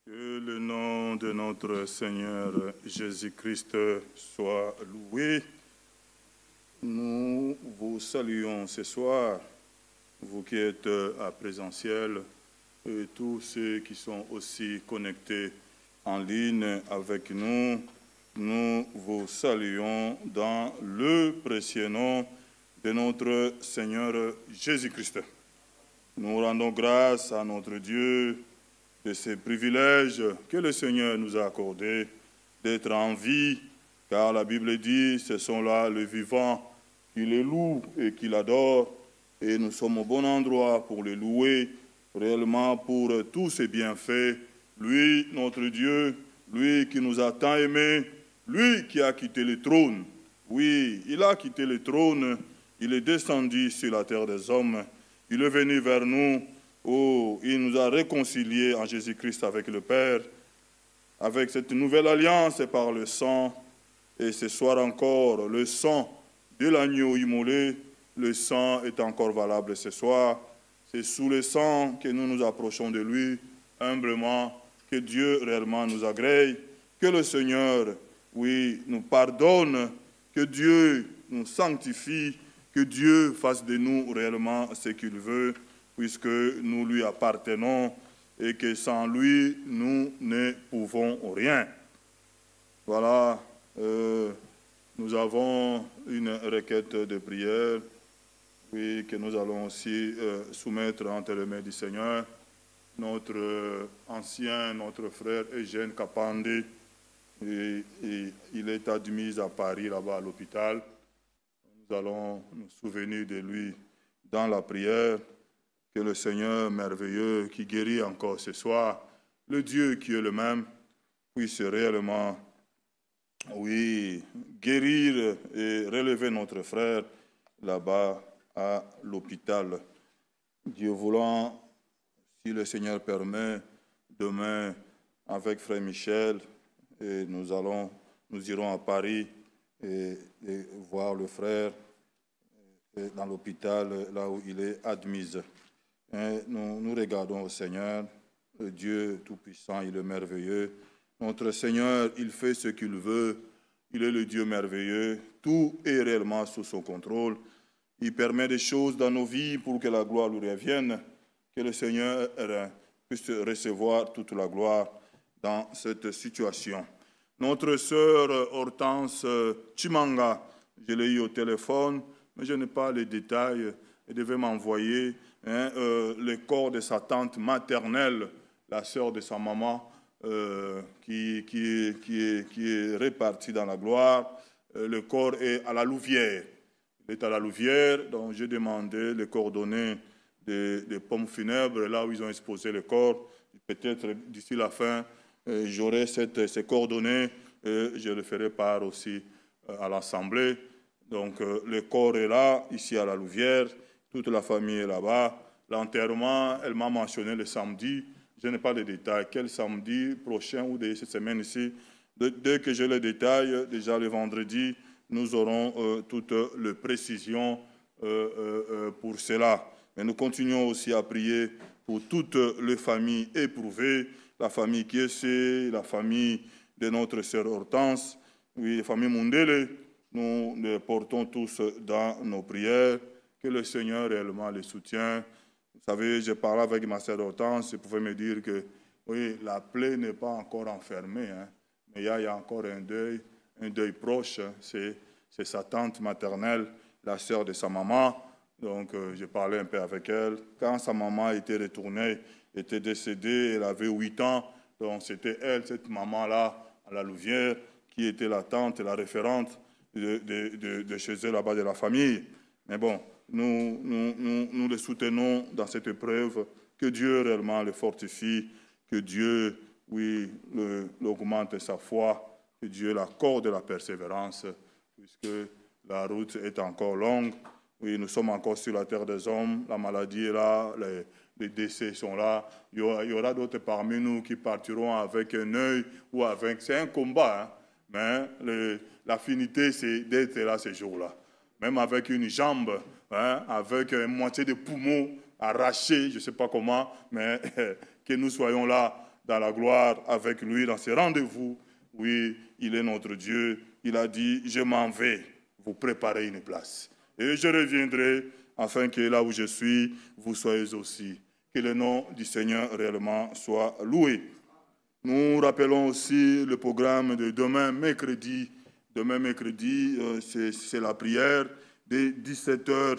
Que le nom de notre Seigneur Jésus-Christ soit loué. Nous vous saluons ce soir, vous qui êtes à présentiel, et tous ceux qui sont aussi connectés en ligne avec nous. Nous vous saluons dans le précieux nom de notre Seigneur Jésus-Christ. Nous rendons grâce à notre Dieu de ces privilèges que le Seigneur nous a accordés d'être en vie, car la Bible dit, ce sont là les vivants qui les louent et qui l'adorent, et nous sommes au bon endroit pour les louer, réellement pour tous ses bienfaits. Lui, notre Dieu, lui qui nous a tant aimés, lui qui a quitté le trône. Oui, il a quitté le trône, il est descendu sur la terre des hommes, il est venu vers nous. Oh, il nous a réconciliés en Jésus-Christ avec le Père, avec cette nouvelle alliance par le sang. Et ce soir encore, le sang de l'agneau immolé, le sang est encore valable ce soir. C'est sous le sang que nous nous approchons de lui, humblement, que Dieu réellement nous agrée, que le Seigneur, oui, nous pardonne, que Dieu nous sanctifie, que Dieu fasse de nous réellement ce qu'il veut, puisque nous lui appartenons et que sans lui, nous ne pouvons rien. Voilà, nous avons une requête de prière, oui, que nous allons aussi soumettre entre les mains du Seigneur. Notre ancien, notre frère Eugène Kapande, il est admis à Paris, là-bas à l'hôpital. Nous allons nous souvenir de lui dans la prière. Que le Seigneur merveilleux qui guérit encore ce soir, le Dieu qui est le même, puisse réellement, oui, guérir et relever notre frère là-bas à l'hôpital. Dieu voulant, si le Seigneur permet, demain avec frère Michel, et nous irons à Paris et voir le frère dans l'hôpital là où il est admis. Et nous regardons au Seigneur, le Dieu Tout-Puissant, il est merveilleux. Notre Seigneur, il fait ce qu'il veut. Il est le Dieu merveilleux. Tout est réellement sous son contrôle. Il permet des choses dans nos vies pour que la gloire lui revienne. Que le Seigneur puisse recevoir toute la gloire dans cette situation. Notre sœur Hortense Chimanga, je l'ai eu au téléphone, mais je n'ai pas les détails. Elle devait m'envoyer le corps de sa tante maternelle, la sœur de sa maman, qui est répartie dans la gloire. Le corps est à la Louvière. Il est à la Louvière, donc j'ai demandé les coordonnées des pompes funèbres, là où ils ont exposé le corps. Peut-être d'ici la fin, j'aurai ces coordonnées et je le ferai part aussi à l'Assemblée. Donc le corps est là, ici à la Louvière. Toute la famille est là-bas. L'enterrement, elle m'a mentionné le samedi. Je n'ai pas de détails. Quel samedi prochain ou de cette semaine ici? Dès que j'ai les détails, déjà le vendredi, nous aurons toutes les précisions pour cela. Mais nous continuons aussi à prier pour toutes les familles éprouvées, la famille Kiessé, la famille de notre sœur Hortense, oui, la famille Mundele. Nous les portons tous dans nos prières. Que le Seigneur réellement les soutienne. Vous savez, j'ai parlé avec ma sœur Hortense, elle pouvait me dire que oui, la plaie n'est pas encore enfermée, hein, mais il y a encore un deuil proche. Hein, c'est sa tante maternelle, la sœur de sa maman. Donc, j'ai parlé un peu avec elle. Quand sa maman était retournée, était décédée, elle avait 8 ans. Donc, c'était elle, cette maman-là, à la Louvière, qui était la tante, la référente de chez eux, là-bas, de la famille. Mais bon, nous les soutenons dans cette épreuve, que Dieu réellement le fortifie, que Dieu, oui, augmente sa foi, que Dieu l'accorde la persévérance, puisque la route est encore longue. Oui, nous sommes encore sur la terre des hommes, la maladie est là, les décès sont là. Il y aura d'autres parmi nous qui partiront avec un œil ou avec... C'est un combat, hein, mais l'affinité, c'est d'être là ces jours-là. Même avec une jambe, hein, avec une moitié de poumon arraché, je ne sais pas comment, mais que nous soyons là dans la gloire avec lui, dans ses rendez-vous. Oui, il est notre Dieu. Il a dit, je m'en vais vous préparer une place. Et je reviendrai afin que là où je suis, vous soyez aussi. Que le nom du Seigneur réellement soit loué. Nous rappelons aussi le programme de demain, mercredi. Demain, mercredi, c'est la prière de 17h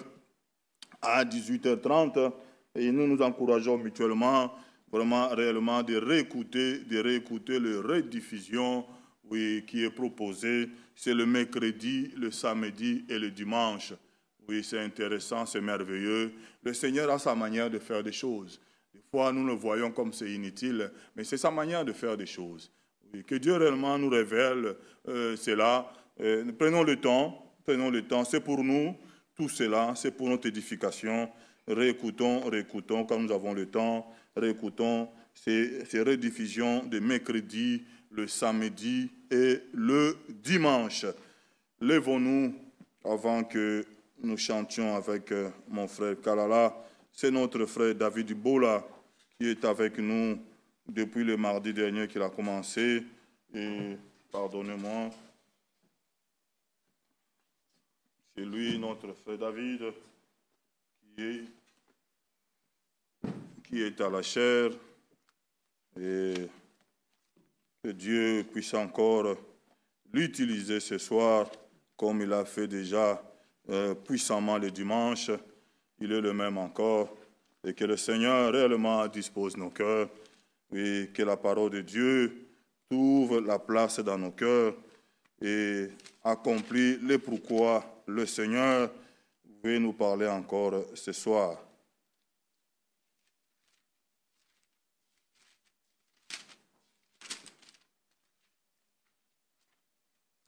à 18h30. Et nous nous encourageons mutuellement, vraiment, réellement, de réécouter les rediffusions oui, qui est proposée. C'est le mercredi, le samedi et le dimanche. Oui, c'est intéressant, c'est merveilleux. Le Seigneur a sa manière de faire des choses. Des fois, nous le voyons comme c'est inutile, mais c'est sa manière de faire des choses. Oui, que Dieu réellement nous révèle cela. Prenons le temps, c'est pour nous, tout cela, c'est pour notre édification. Réécoutons, quand nous avons le temps, réécoutons ces rediffusions de mercredi, le samedi et le dimanche. Lèvons-nous avant que nous chantions avec mon frère Kalala. C'est notre frère David Bola qui est avec nous depuis le mardi dernier qu'il a commencé. Et pardonnez-moi, c'est lui, notre frère David, qui est à la chair. Et que Dieu puisse encore l'utiliser ce soir comme il a fait déjà puissamment le dimanche. Il est le même encore. Et que le Seigneur réellement dispose nos cœurs. Et que la parole de Dieu trouve la place dans nos cœurs et accomplit le pourquoi le Seigneur veut nous parler encore ce soir.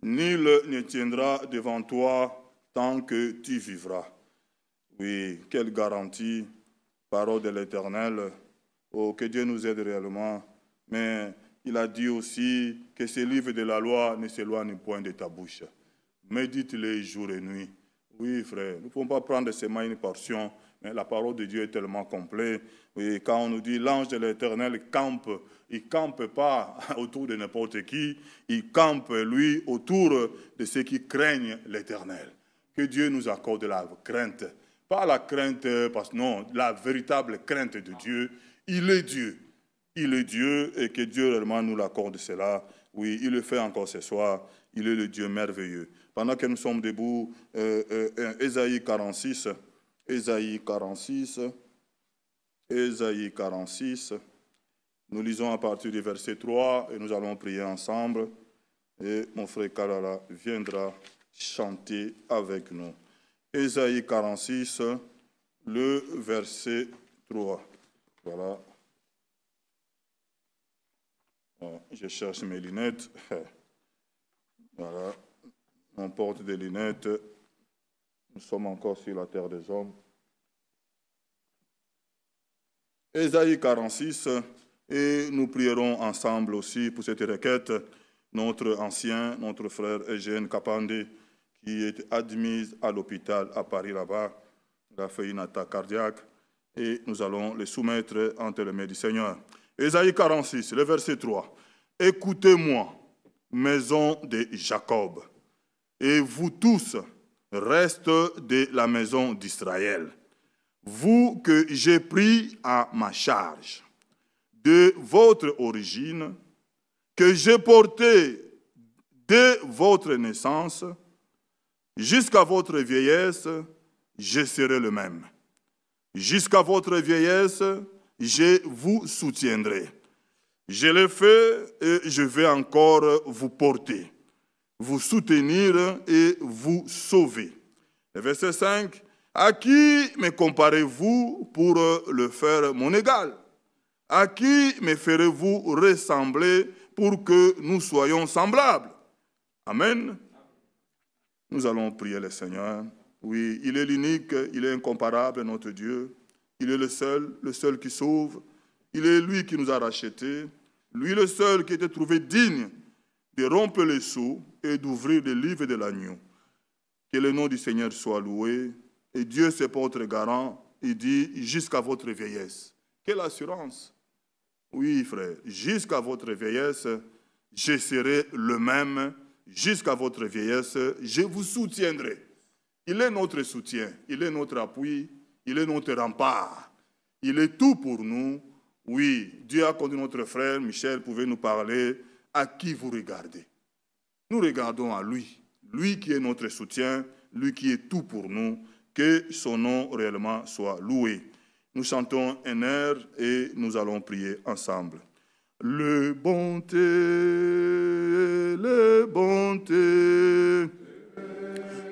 Nul ne tiendra devant toi tant que tu vivras. Oui, quelle garantie, parole de l'Éternel. Oh, que Dieu nous aide réellement. Mais il a dit aussi que ce livre de la loi ne s'éloigne point de ta bouche. Médite-les jour et nuit. Oui, frère, nous ne pouvons pas prendre seulement une portion, mais la parole de Dieu est tellement complète. Et quand on nous dit l'ange de l'Éternel campe, il ne campe pas autour de n'importe qui, il campe, lui, autour de ceux qui craignent l'Éternel. Que Dieu nous accorde la crainte. Pas la crainte, parce que non, la véritable crainte de Dieu. Il est Dieu. Il est Dieu et que Dieu réellement nous l'accorde cela. Oui, il le fait encore ce soir. Il est le Dieu merveilleux. Pendant que nous sommes debout, Ésaïe 46, nous lisons à partir du verset 3 et nous allons prier ensemble. Et mon frère Kalala viendra chanter avec nous. Ésaïe 46, le verset 3. Voilà. Je cherche mes lunettes. Voilà. On porte des lunettes. Nous sommes encore sur la terre des hommes. Ésaïe 46, et nous prierons ensemble aussi pour cette requête notre frère Eugène Kapande, qui est admis à l'hôpital à Paris là-bas. Il a fait une attaque cardiaque et nous allons le soumettre entre les mains du Seigneur. Ésaïe 46, le verset 3. Écoutez-moi, maison de Jacob, et vous tous, reste de la maison d'Israël, vous que j'ai pris à ma charge, de votre origine, que j'ai porté dès votre naissance, jusqu'à votre vieillesse, je serai le même. Jusqu'à votre vieillesse, je vous soutiendrai. Je l'ai fait et je vais encore vous porter, vous soutenir et vous sauver. Le verset 5, à qui me comparez-vous pour le faire mon égal? À qui me ferez-vous ressembler pour que nous soyons semblables? Amen. Nous allons prier le Seigneur. Oui, il est l'unique, il est incomparable, notre Dieu. Il est le seul qui sauve. Il est lui qui nous a rachetés. Lui le seul qui était trouvé digne de rompre les sceaux et d'ouvrir le livre de l'agneau. Que le nom du Seigneur soit loué. Et Dieu, c'est votre garant. Il dit jusqu'à votre vieillesse. Quelle assurance! Oui, frère, jusqu'à votre vieillesse, je serai le même. Jusqu'à votre vieillesse, je vous soutiendrai. Il est notre soutien, il est notre appui, il est notre rempart. Il est tout pour nous. Oui, Dieu a conduit notre frère Michel, pouvait nous parler. À qui vous regardez? Nous regardons à lui. Lui qui est notre soutien, lui qui est tout pour nous. Que son nom réellement soit loué. Nous chantons un air et nous allons prier ensemble. Le bonté,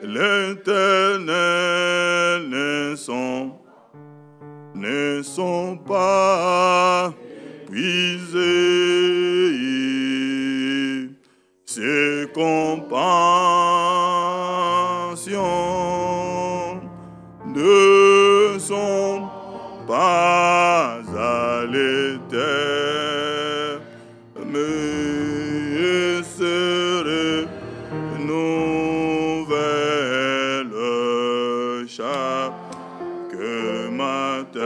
l'Éternel ne sont pas puisés. Ses compassions ne sont pas à l'éternel, mais seraient nouvelles chaque matin.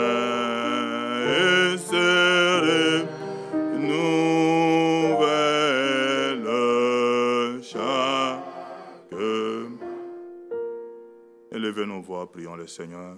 Et seraient nouvelles chaque. Élevez nos voix, prions le Seigneur.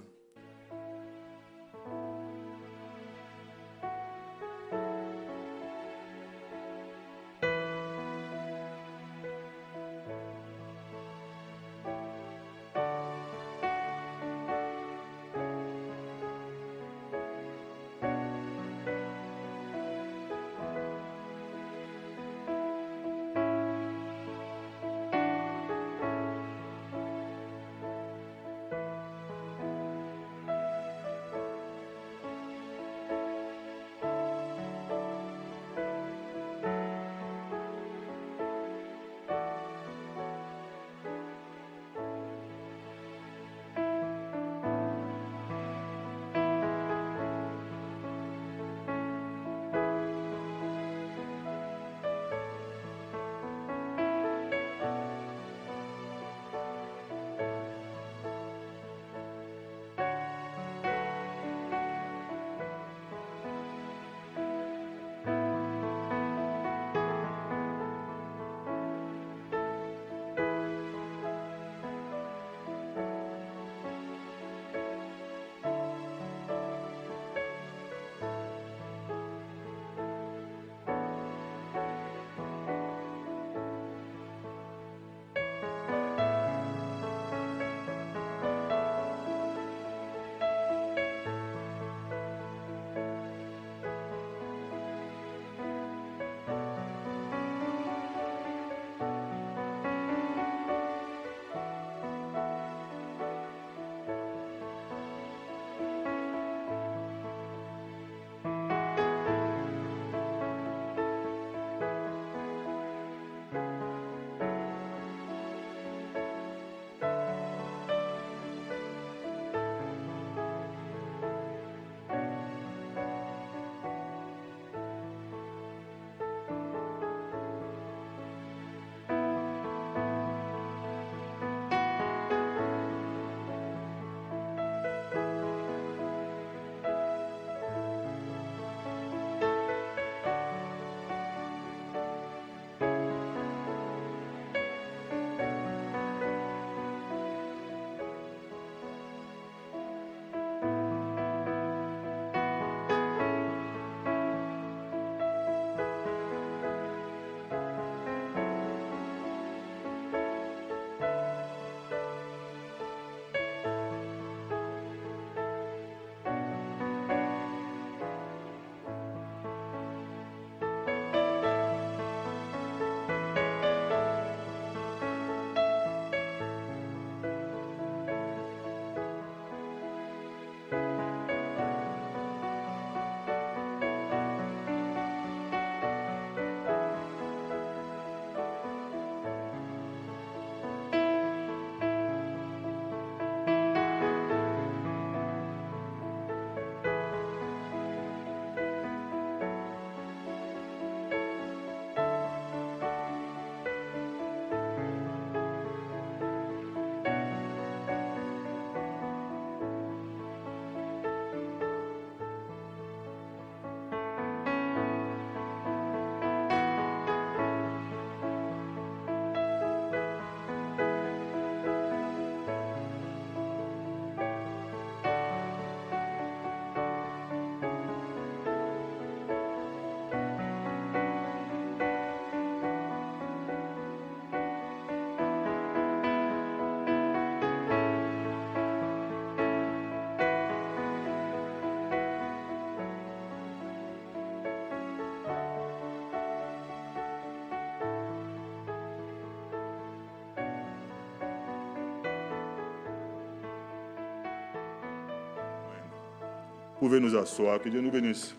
pouvez nous asseoir. Que Dieu nous bénisse.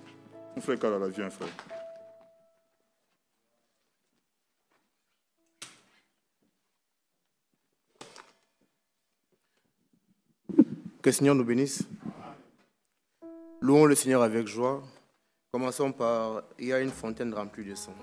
Mon frère Kalala, viens, frère. Que le Seigneur nous bénisse. Louons le Seigneur avec joie. Commençons par « Il y a une fontaine remplie de sang ».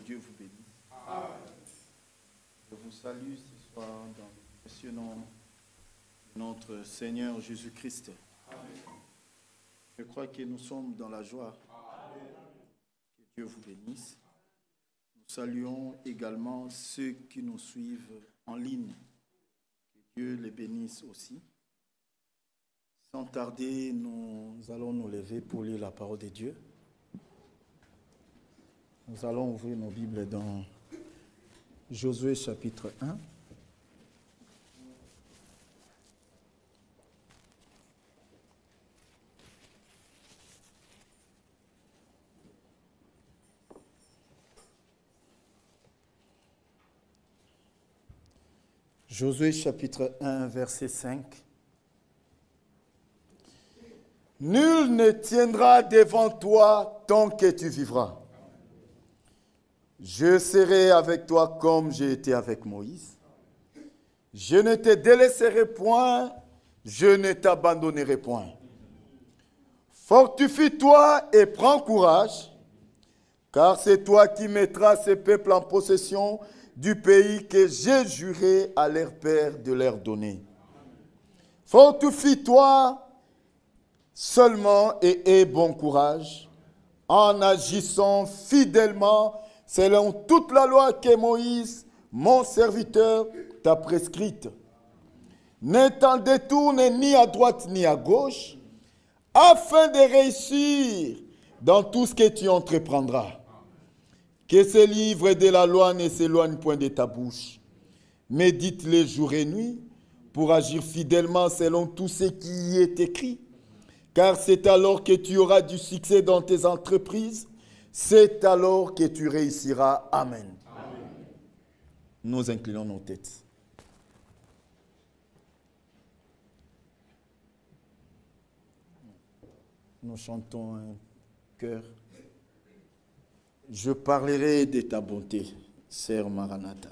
Dieu vous bénisse. Amen. Je vous salue ce soir dans le précieux nom de notre Seigneur Jésus-Christ. Je crois que nous sommes dans la joie. Amen. Que Dieu vous bénisse. Nous saluons également ceux qui nous suivent en ligne. Que Dieu les bénisse aussi. Sans tarder, nous allons nous lever pour lire la parole de Dieu. Nous allons ouvrir nos Bibles dans Josué chapitre 1. Josué chapitre 1, verset 5. Nul ne tiendra devant toi tant que tu vivras. Je serai avec toi comme j'ai été avec Moïse. Je ne te délaisserai point, je ne t'abandonnerai point. Fortifie-toi et prends courage, car c'est toi qui mettras ces peuples en possession du pays que j'ai juré à leurs pères de leur donner. Fortifie-toi seulement et aie bon courage, en agissant fidèlement selon toute la loi que Moïse, mon serviteur, t'a prescrite. Ne t'en détourne ni à droite ni à gauche, afin de réussir dans tout ce que tu entreprendras. Que ce livre de la loi ne s'éloigne point de ta bouche. Médite-le jour et nuit pour agir fidèlement selon tout ce qui y est écrit. Car c'est alors que tu auras du succès dans tes entreprises. C'est alors que tu réussiras. Amen. Amen. Nous inclinons nos têtes. Nous chantons un chœur. Je parlerai de ta bonté, Sœur Maranatha.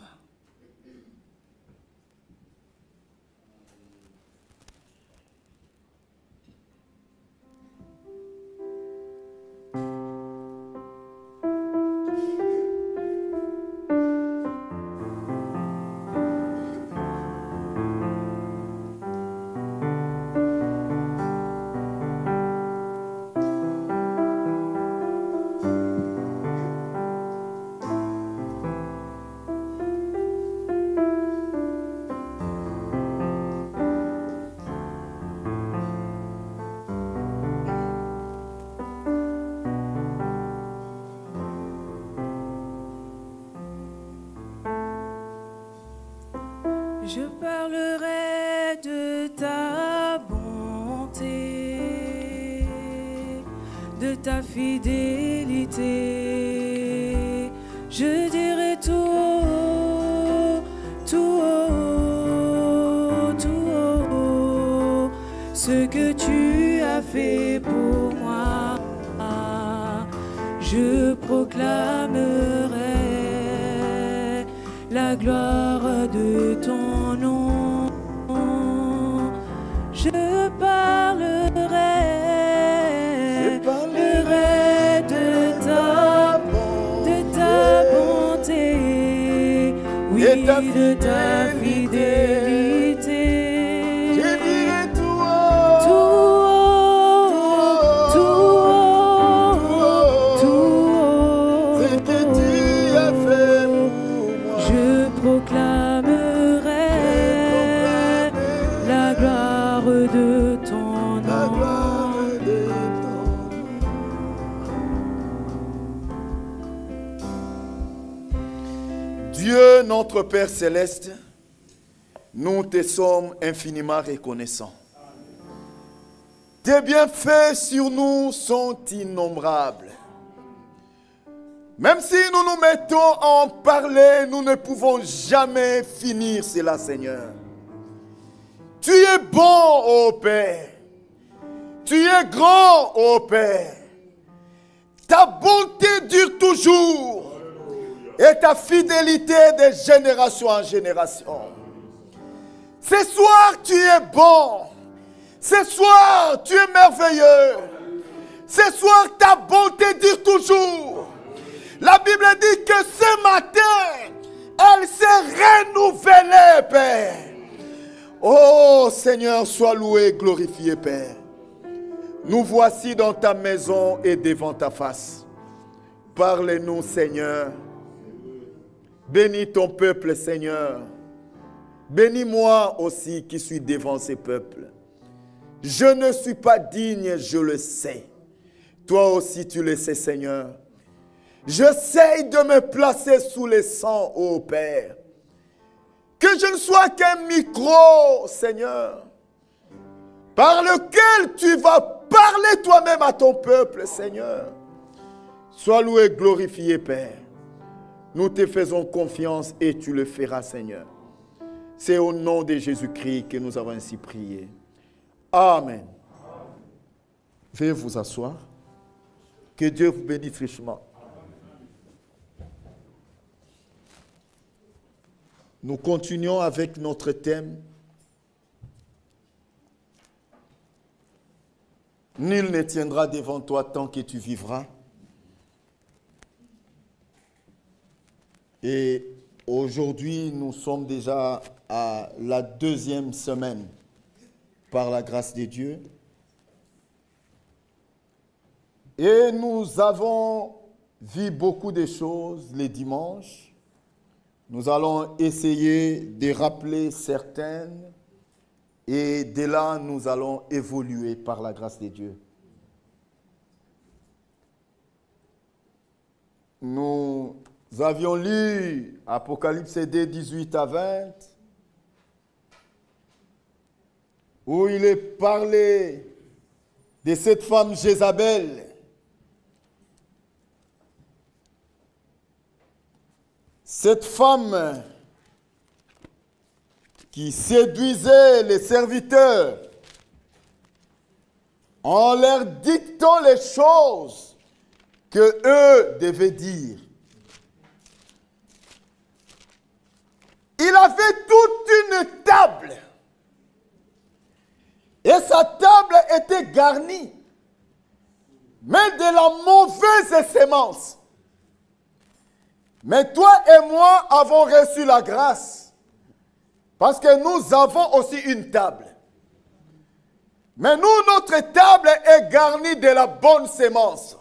Je parlerai de ta bonté, de ta fidélité. Je dirai tout haut, tout haut, tout haut, ce que tu as fait pour moi. Je proclamerai la gloire de ton nom. Je parlerai de ta bonté, oui, de ta fidélité. Je dirai tout haut, ce que tu as fait pour moi. Je proclamerai la gloire de ton nom. Dieu, notre Père céleste, nous te sommes infiniment reconnaissants. Tes bienfaits sur nous sont innombrables. Même si nous nous mettons à en parler, nous ne pouvons jamais finir cela, Seigneur. Tu es bon, ô Père. Tu es grand, ô Père. Ta bonté dure toujours. Et ta fidélité de génération en génération. Ce soir, tu es bon. Ce soir, tu es merveilleux. Ce soir, ta bonté dure toujours. La Bible dit que ce matin, elle s'est renouvelée, Père. Oh Seigneur, sois loué, glorifié, Père. Nous voici dans ta maison et devant ta face. Parle-nous, Seigneur. Bénis ton peuple, Seigneur. Bénis-moi aussi qui suis devant ces peuples. Je ne suis pas digne, je le sais. Toi aussi, tu le sais, Seigneur. J'essaye de me placer sous les sangs, ô Père. Que je ne sois qu'un micro, Seigneur, par lequel tu vas parler toi-même à ton peuple, Seigneur. Sois loué, glorifié, Père. Nous te faisons confiance et tu le feras, Seigneur. C'est au nom de Jésus-Christ que nous avons ainsi prié. Amen. Veuillez vous asseoir. Que Dieu vous bénisse richement. Nous continuons avec notre thème. Nul ne tiendra devant toi tant que tu vivras. Et aujourd'hui, nous sommes déjà à la 2e semaine par la grâce de Dieu. Et nous avons vu beaucoup de choses les dimanches. Nous allons essayer de rappeler certaines et de là, nous allons évoluer par la grâce de Dieu. Nous avions lu Apocalypse 2, 18 à 20, où il est parlé de cette femme Jézabel. Cette femme qui séduisait les serviteurs en leur dictant les choses que eux devaient dire. Il avait toute une table. Et sa table était garnie, mais de la mauvaise sémence. Mais toi et moi avons reçu la grâce, parce que nous avons aussi une table. Mais nous, notre table est garnie de la bonne sémence,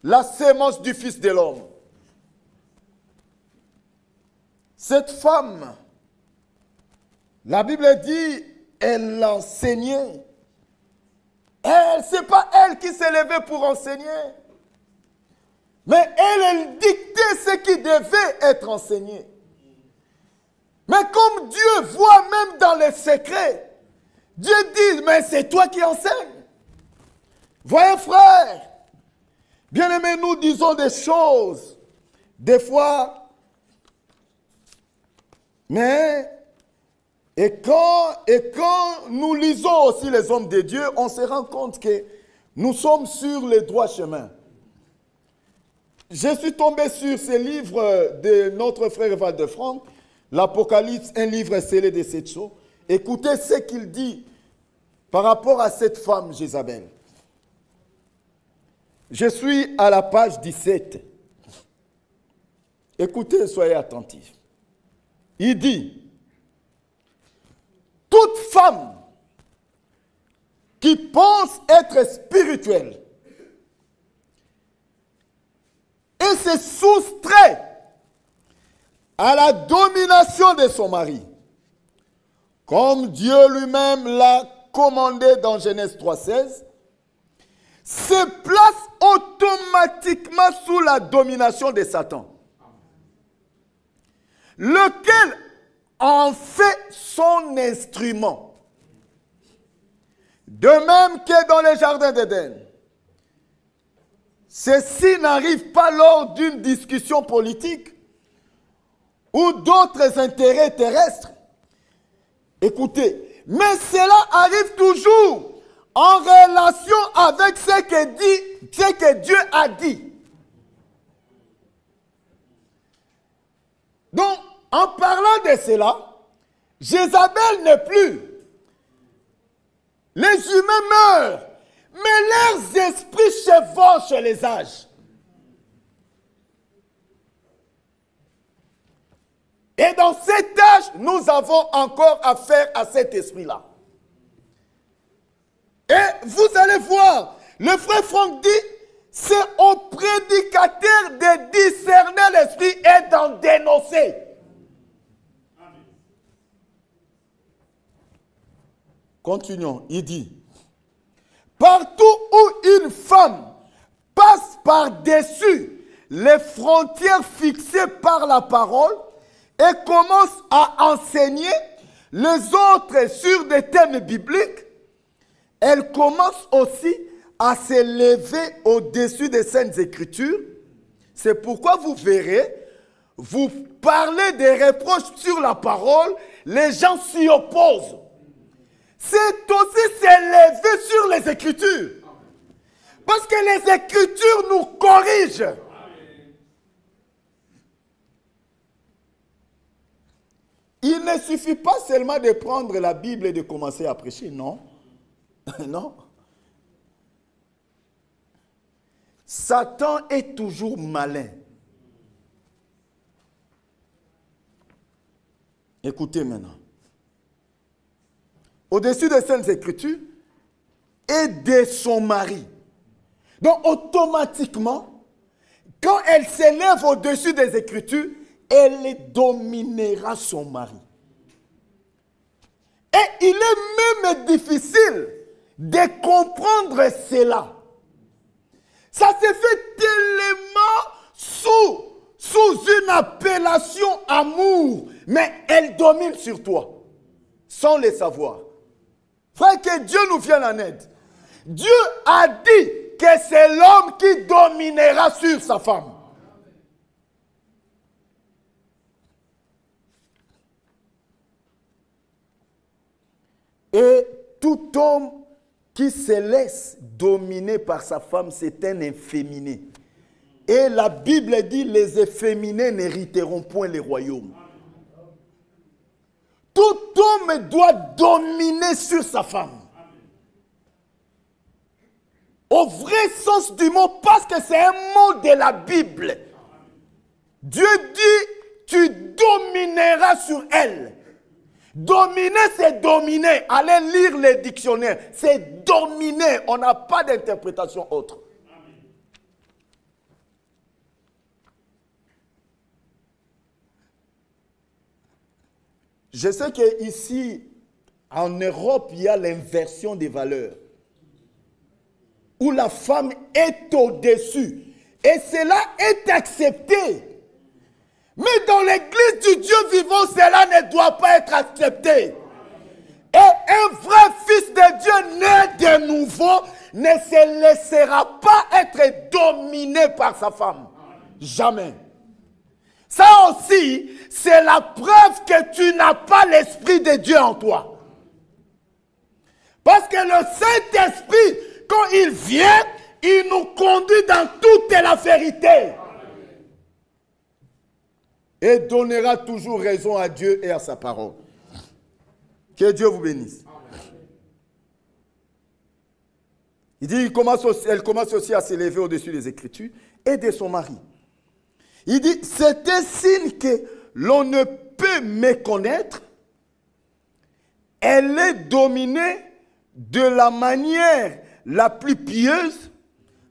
la sémence du Fils de l'homme. Cette femme, la Bible dit, elle enseignait. Ce n'est pas elle qui s'est levée pour enseigner. Mais elle dictait ce qui devait être enseigné. Mais comme Dieu voit même dans les secrets, Dieu dit, mais c'est toi qui enseignes. Voyez frère, bien-aimés, nous disons des choses, des fois, mais, et quand nous lisons aussi les hommes de Dieu, on se rend compte que nous sommes sur le droit chemin. Je suis tombé sur ce livre de notre frère Val-de-France, l'Apocalypse, un livre scellé de 7 sceaux. Écoutez ce qu'il dit par rapport à cette femme Jézabel. Je suis à la page 17. Écoutez, soyez attentifs. Il dit, toute femme qui pense être spirituelle et se soustrait à la domination de son mari, comme Dieu lui-même l'a commandé dans Genèse 3,16, se place automatiquement sous la domination de Satan, lequel en fait son instrument. De même que dans les jardins d'Éden. Ceci n'arrive pas lors d'une discussion politique ou d'autres intérêts terrestres. Écoutez, mais cela arrive toujours en relation avec ce que Dieu a dit. Donc, en parlant de cela, Jézabel n'est plus. Les humains meurent, mais leurs esprits chevauchent les âges. Et dans cet âge, nous avons encore affaire à cet esprit-là. Et vous allez voir, le frère Franck dit, c'est au prédicateur de discerner l'esprit et d'en dénoncer. Continuons, il dit, partout où une femme passe par-dessus les frontières fixées par la parole et commence à enseigner les autres sur des thèmes bibliques, elle commence aussi à s'élever au-dessus des Saintes Écritures. C'est pourquoi vous verrez, vous parlez des reproches sur la parole, les gens s'y opposent. C'est aussi s'élever sur les Écritures. Parce que les Écritures nous corrigent. Il ne suffit pas seulement de prendre la Bible et de commencer à prêcher, non. Non. Satan est toujours malin. Écoutez maintenant. Au-dessus des Saintes Écritures et de son mari. Donc automatiquement, quand elle s'élève au-dessus des Écritures, elle dominera son mari. Et il est même difficile de comprendre cela. Ça se fait tellement sous une appellation amour, mais elle domine sur toi, sans le savoir. Frère, que Dieu nous vienne en aide. Dieu a dit que c'est l'homme qui dominera sur sa femme. Et tout homme qui se laisse dominer par sa femme, c'est un efféminé. Et la Bible dit, les efféminés n'hériteront point les royaumes. Tout homme doit dominer sur sa femme. Au vrai sens du mot, parce que c'est un mot de la Bible. Dieu dit, tu domineras sur elle. Dominer, c'est dominer. Allez lire les dictionnaires. C'est dominer. On n'a pas d'interprétation autre. Je sais qu'ici, en Europe, il y a l'inversion des valeurs. Où la femme est au-dessus. Et cela est accepté. Mais dans l'église du Dieu vivant, cela ne doit pas être accepté. Et un vrai fils de Dieu né de nouveau ne se laissera pas être dominé par sa femme. Jamais. Ça aussi, c'est la preuve que tu n'as pas l'Esprit de Dieu en toi. Parce que le Saint-Esprit, quand il vient, il nous conduit dans toute la vérité. Et donnera toujours raison à Dieu et à sa parole. Que Dieu vous bénisse. Il dit, elle commence aussi à s'élever au-dessus des Écritures et de son mari. Il dit, c'est un signe que l'on ne peut méconnaître. Elle est dominée de la manière la plus pieuse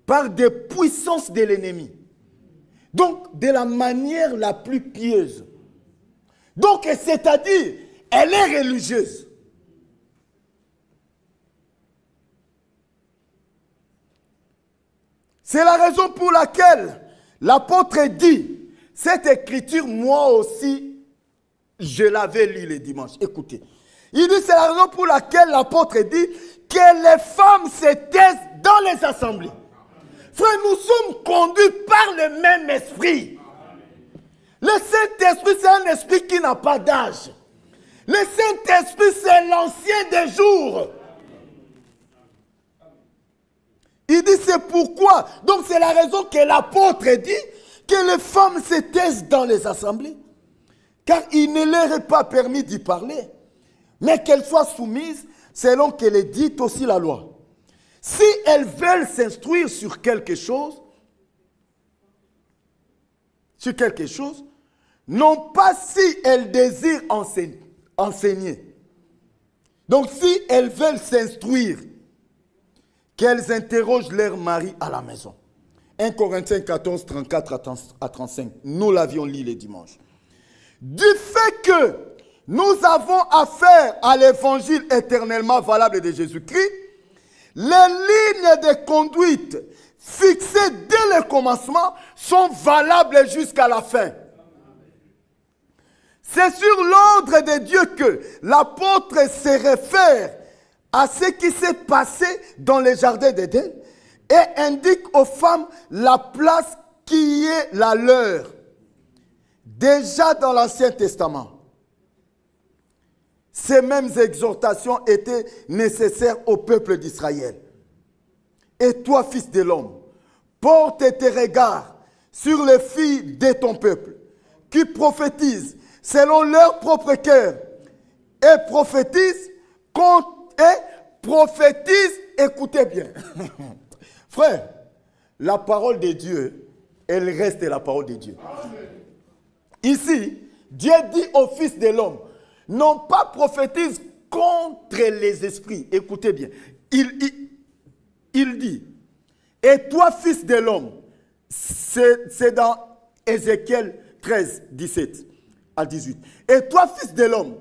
par des puissances de l'ennemi. Donc, de la manière la plus pieuse. Donc, c'est-à-dire, elle est religieuse. C'est la raison pour laquelle l'apôtre dit, cette écriture, moi aussi, je l'avais lu le dimanche. Écoutez. Il dit, c'est la raison pour laquelle l'apôtre dit que les femmes se taisent dans les assemblées. Frère, nous sommes conduits par le même esprit. Le Saint-Esprit, c'est un esprit qui n'a pas d'âge. Le Saint-Esprit, c'est l'ancien des jours. Il dit, c'est pourquoi. Donc, c'est la raison que l'apôtre dit que les femmes se taisent dans les assemblées. Car il ne leur est pas permis d'y parler. Mais qu'elles soient soumises selon qu'elle est dite aussi la loi. Si elles veulent s'instruire sur quelque chose, non pas si elles désirent enseigner. Donc si elles veulent s'instruire, qu'elles interrogent leur mari à la maison. 1 Corinthiens 14, 34 à 35. Nous l'avions lu les dimanches. Du fait que nous avons affaire à l'évangile éternellement valable de Jésus-Christ, les lignes de conduite fixées dès le commencement sont valables jusqu'à la fin. C'est sur l'ordre de Dieu que l'apôtre se réfère à ce qui s'est passé dans les jardins d'Éden et indique aux femmes la place qui est la leur. Déjà dans l'Ancien Testament, ces mêmes exhortations étaient nécessaires au peuple d'Israël. Et toi, fils de l'homme, porte tes regards sur les filles de ton peuple, qui prophétisent selon leur propre cœur, et prophétisent, écoutez bien. Frère, la parole de Dieu, elle reste la parole de Dieu. Ici, Dieu dit au Fils de l'homme, non pas prophétise contre les esprits. Écoutez bien. Il dit, et toi, fils de l'homme, c'est dans Ézéchiel 13, 17 à 18. Et toi, fils de l'homme,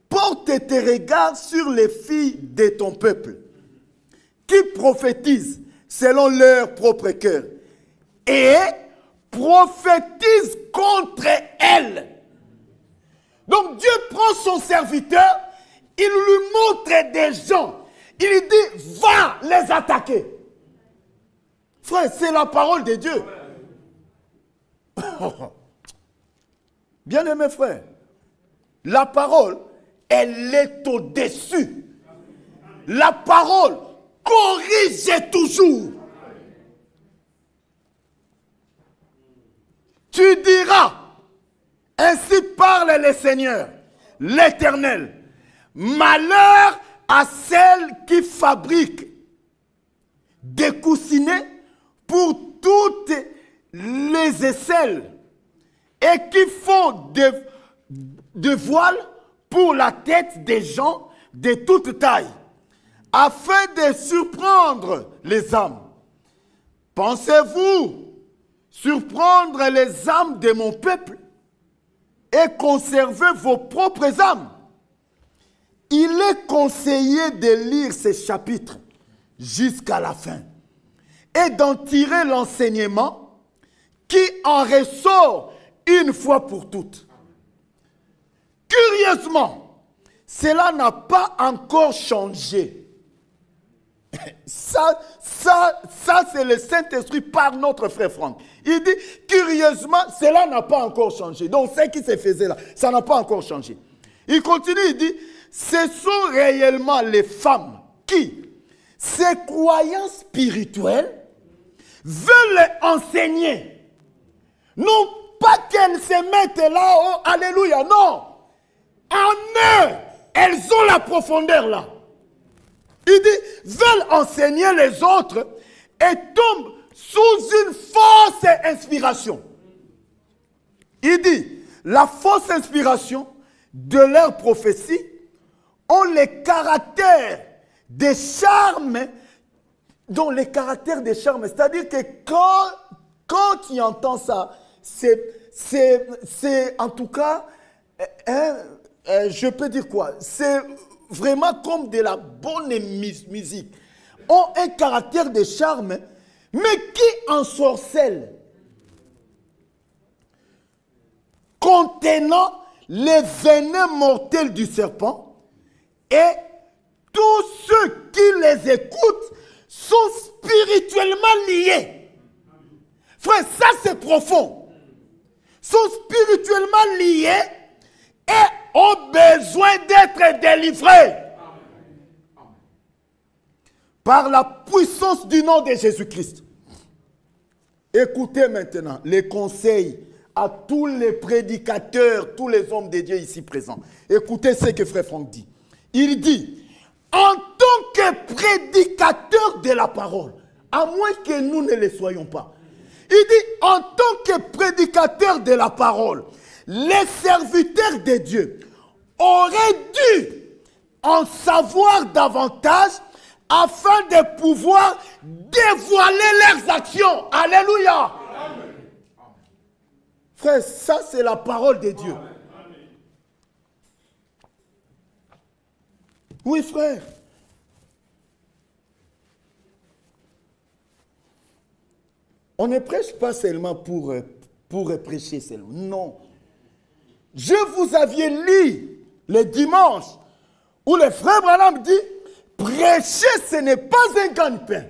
porte tes regards sur les filles de ton peuple, qui prophétisent selon leur propre cœur, et prophétisent contre elles. Donc Dieu prend son serviteur, il lui montre des gens, il lui dit, va les attaquer. Frère, c'est la parole de Dieu. Bien-aimé frère, la parole, elle est au-dessus. La parole corrige toujours. Tu diras, ainsi parle le Seigneur, l'Éternel, malheur à celles qui fabriquent des coussinets pour toutes les aisselles et qui font des voiles pour la tête des gens de toute taille, afin de surprendre les âmes. Pensez-vous surprendre les âmes de mon peuple et conserver vos propres âmes? Il est conseillé de lire ces chapitres jusqu'à la fin et d'en tirer l'enseignement qui en ressort une fois pour toutes. Curieusement, cela n'a pas encore changé. Ça c'est le Saint-Esprit par notre frère Franck. Il dit, curieusement, cela n'a pas encore changé. Donc, ce qui se faisait là, ça n'a pas encore changé. Il continue, il dit, ce sont réellement les femmes qui, ces croyants spirituels, veulent enseigner. Non pas qu'elles se mettent là, oh, alléluia, non. En eux, elles ont la profondeur là. Il dit, veulent enseigner les autres et tombent sous une fausse inspiration. Il dit, la fausse inspiration de leur prophétie ont les caractères des charmes, dont les caractères des charmes, c'est-à-dire que quand tu entends ça, c'est en tout cas, je peux dire quoi, c'est vraiment comme de la bonne musique, ont un caractère de charme, mais qui ensorcelle, contenant les venin mortels du serpent, et tous ceux qui les écoutent sont spirituellement liés. Frère, ça c'est profond. Sont spirituellement liés et ont besoin d'être délivrés. Par la puissance du nom de Jésus-Christ. Écoutez maintenant les conseils à tous les prédicateurs, tous les hommes de Dieu ici présents. Écoutez ce que frère Franck dit. Il dit, en tant que prédicateur de la parole, à moins que nous ne le soyons pas, il dit, en tant que prédicateur de la parole, les serviteurs de Dieu auraient dû en savoir davantage afin de pouvoir dévoiler leurs actions. Alléluia. Amen. Frère, ça c'est la parole de Dieu. Amen. Oui, frère. On ne prêche pas seulement pour prêcher seulement. Non. Je vous avais lu le dimanche où le frère Branham dit prêcher, ce n'est pas un gagne-pain.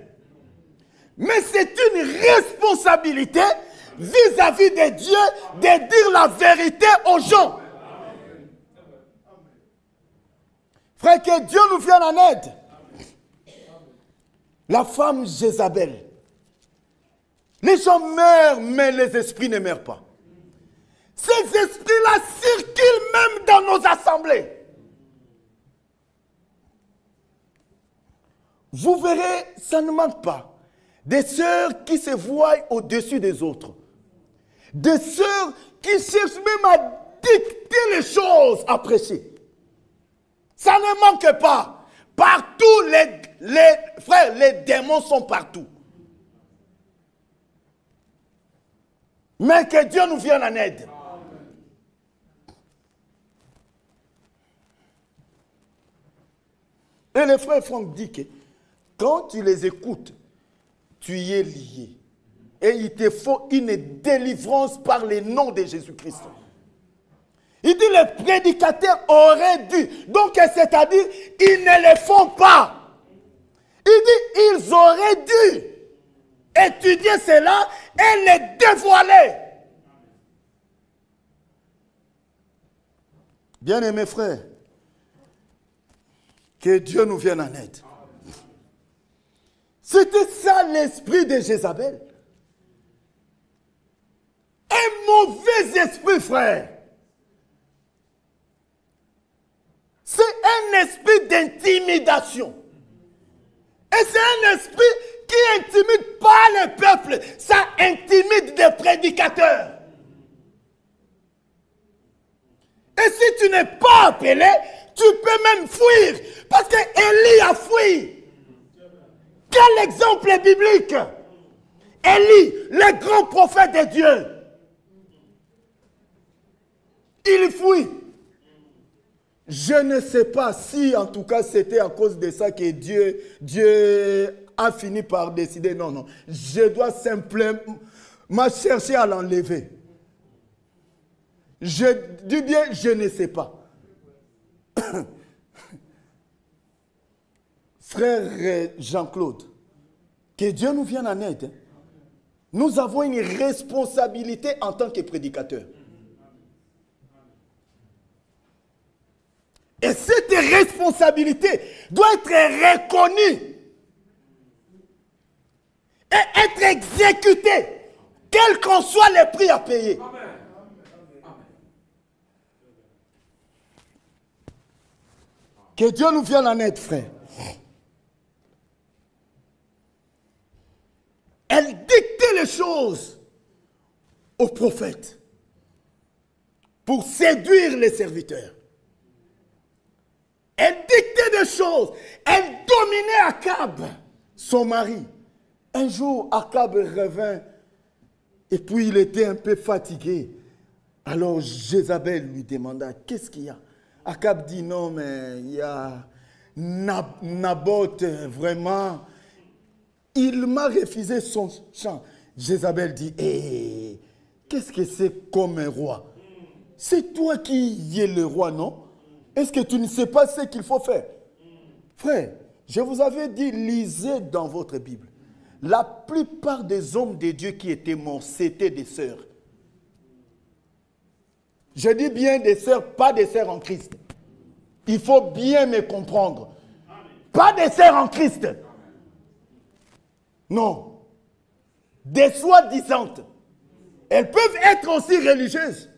Mais c'est une responsabilité vis-à-vis de Dieu de dire la vérité aux gens. Frère, que Dieu nous vienne en aide. La femme Jézabel. Les gens meurent, mais les esprits ne meurent pas. Ces esprits-là circulent même dans nos assemblées. Vous verrez, ça ne manque pas. Des sœurs qui se voient au-dessus des autres. Des sœurs qui cherchent même à dicter les choses à prêcher. Ça ne manque pas. Partout, frères, les démons sont partout. Mais que Dieu nous vienne en aide. Et le frère Franck dit que quand tu les écoutes, tu y es lié. Et il te faut une délivrance par le nom de Jésus-Christ. Il dit les prédicateurs auraient dû. Donc c'est-à-dire, ils ne le font pas. Il dit, ils auraient dû étudier cela et le dévoiler. Bien-aimés frères, que Dieu nous vienne en aide. C'était ça l'esprit de Jézabel. Un mauvais esprit, frère. C'est un esprit d'intimidation. Et c'est un esprit qui intimide pas le peuple. Ça intimide des prédicateurs. Et si tu n'es pas appelé, tu peux même fuir. Parce que Élie a fui. Quel exemple biblique? Élie, le grand prophète de Dieu. Il fuit. Je ne sais pas si, en tout cas, c'était à cause de ça que Dieu a fini par décider. Non, non. Je dois simplement chercher à l'enlever. Je dis bien, je ne sais pas. Frère Jean-Claude, que Dieu nous vienne en aide. Nous avons une responsabilité en tant que prédicateurs. Et cette responsabilité doit être reconnue et être exécutée, quel qu'en soit le prix à payer. Amen. Que Dieu nous vienne en aide, frère. Elle dictait les choses aux prophètes pour séduire les serviteurs. Elle dictait des choses. Elle dominait Akab, son mari. Un jour, Akab revint et puis il était un peu fatigué. Alors Jézabel lui demanda, qu'est-ce qu'il y a? Akab dit, non, mais il y a Naboth, vraiment, il m'a refusé son champ. Jézabel dit, hé, qu'est-ce que c'est comme un roi? C'est toi qui es le roi, non? Est-ce que tu ne sais pas ce qu'il faut faire? Frère, je vous avais dit, lisez dans votre Bible. La plupart des hommes de Dieu qui étaient morts, c'était des sœurs. Je dis bien des sœurs, pas des sœurs en Christ. Il faut bien me comprendre. Pas des sœurs en Christ. Non. Des soi-disantes. Elles peuvent être aussi religieuses.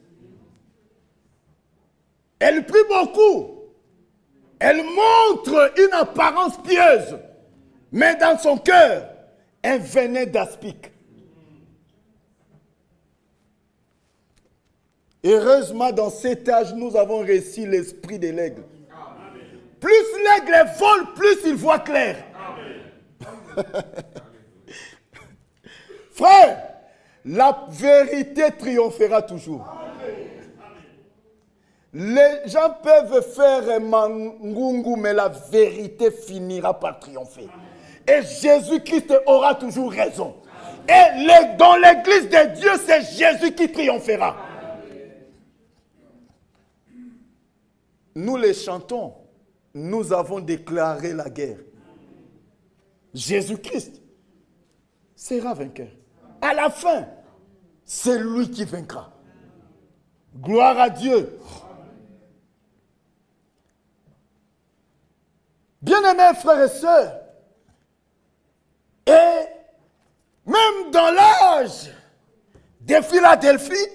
Elles prient beaucoup. Elles montrent une apparence pieuse. Mais dans son cœur, un venin d'aspic. Heureusement, dans cet âge, nous avons réussi l'esprit de l'aigle. Plus l'aigle vole, plus il voit clair. Frère, la vérité triomphera toujours. Les gens peuvent faire mangungu, mais la vérité finira par triompher. Et Jésus-Christ aura toujours raison. Et dans l'église de Dieu, c'est Jésus qui triomphera. Nous les chantons. Nous avons déclaré la guerre. Jésus-Christ sera vainqueur. À la fin, c'est lui qui vaincra. Gloire à Dieu. Bien-aimés frères et sœurs, et même dans l'âge de Philadelphie,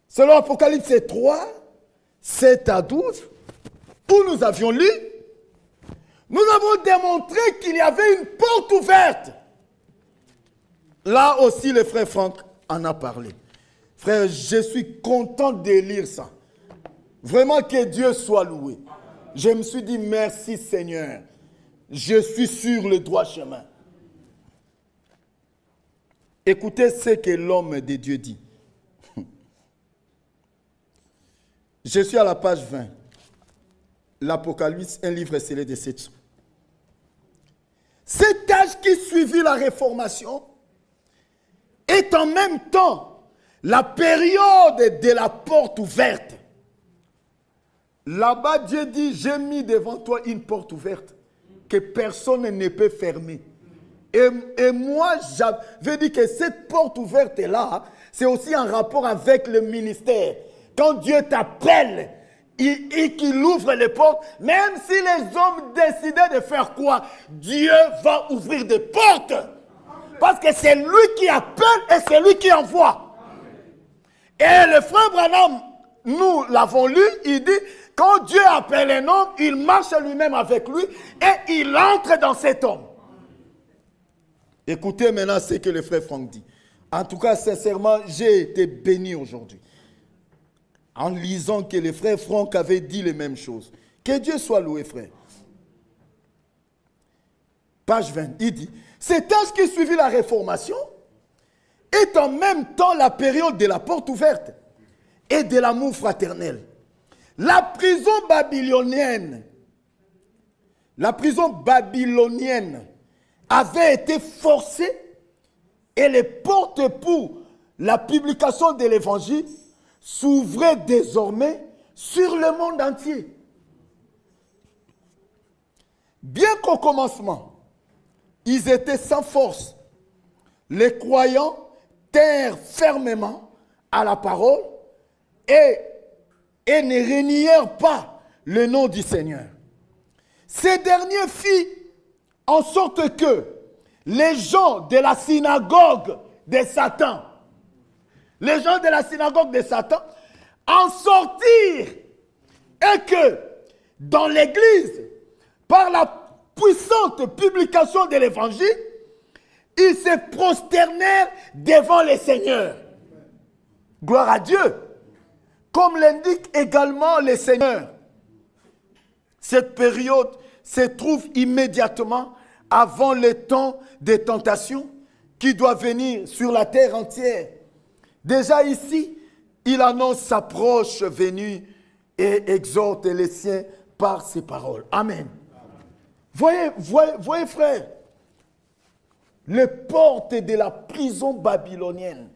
selon Apocalypse 3, 7 à 12, où nous avions lu, nous avons démontré qu'il y avait une porte ouverte. Là aussi, le frère Franck en a parlé. Frère, je suis content de lire ça. Vraiment que Dieu soit loué. Je me suis dit, merci Seigneur. Je suis sur le droit chemin. Écoutez ce que l'homme de Dieu dit. Je suis à la page 20. L'Apocalypse, un livre scellé de 7. Cet âge qui suivit la Réformation est en même temps la période de la porte ouverte. Là-bas, Dieu dit, j'ai mis devant toi une porte ouverte que personne ne peut fermer. Et moi, j'avais dit que cette porte ouverte-là, c'est aussi en rapport avec le ministère. Quand Dieu t'appelle et qu'il ouvre les portes, même si les hommes décidaient de faire quoi, Dieu va ouvrir des portes. Parce que c'est lui qui appelle et c'est lui qui envoie. Et le frère Branham, nous l'avons lu, il dit, quand Dieu appelle un homme, il marche lui-même avec lui et il entre dans cet homme. Écoutez maintenant ce que le frère Franck dit. En tout cas, sincèrement, j'ai été béni aujourd'hui. En lisant que le frère Franck avait dit les mêmes choses. Que Dieu soit loué, frère. Page 20, il dit, cet âge qui suivit la Réformation est en même temps la période de la porte ouverte et de l'amour fraternel. La prison babylonienne avait été forcée et les portes pour la publication de l'évangile s'ouvraient désormais sur le monde entier. Bien qu'au commencement, ils étaient sans force, les croyants tinrent fermement à la parole et ne renièrent pas le nom du Seigneur. Ces derniers firent en sorte que les gens de la synagogue de Satan, en sortirent et que dans l'église, par la puissante publication de l'évangile, ils se prosternèrent devant le Seigneur. Gloire à Dieu. Comme l'indique également le Seigneur, cette période se trouve immédiatement avant le temps des tentations qui doit venir sur la terre entière. Déjà ici, il annonce sa proche venue et exhorte les siens par ses paroles. Amen. Voyez frère, les portes de la prison babylonienne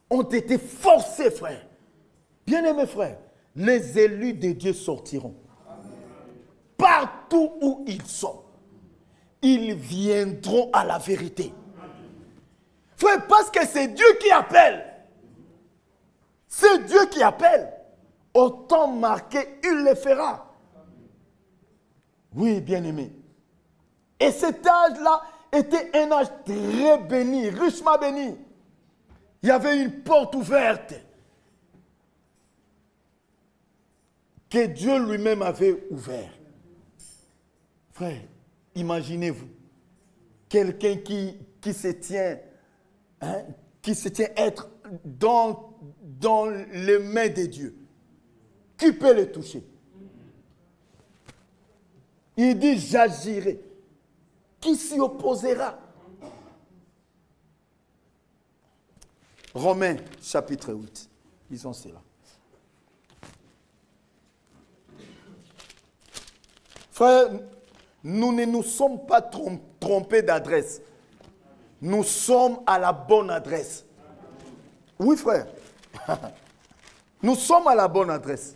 ont été forcées, frère. Bien-aimés frères, les élus de Dieu sortiront. Partout où ils sont, ils viendront à la vérité. Frère, parce que c'est Dieu qui appelle. C'est Dieu qui appelle. Au temps marqué, il le fera. Oui, bien-aimés. Et cet âge-là était un âge très béni, richement béni. Il y avait une porte ouverte que Dieu lui-même avait ouvert. Frère, imaginez-vous, quelqu'un qui se tient être dans les mains de Dieu. Qui peut le toucher? Il dit, j'agirai. Qui s'y opposera? Romains, chapitre 8. Lisons cela. Frère, nous ne nous sommes pas trompés d'adresse. Nous sommes à la bonne adresse. Oui, frère. Nous sommes à la bonne adresse.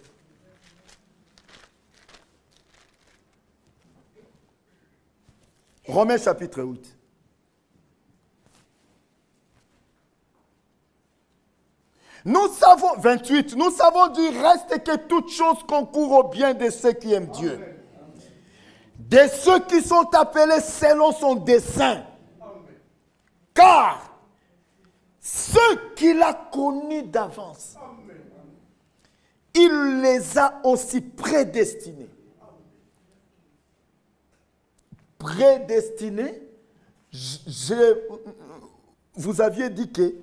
Romains chapitre 8. Nous savons, 28, nous savons du reste que toute chose concourt au bien de ceux qui aiment Dieu. De ceux qui sont appelés selon son dessein. Car ceux qu'il a connus d'avance, il les a aussi prédestinés. Prédestinés, vous aviez dit que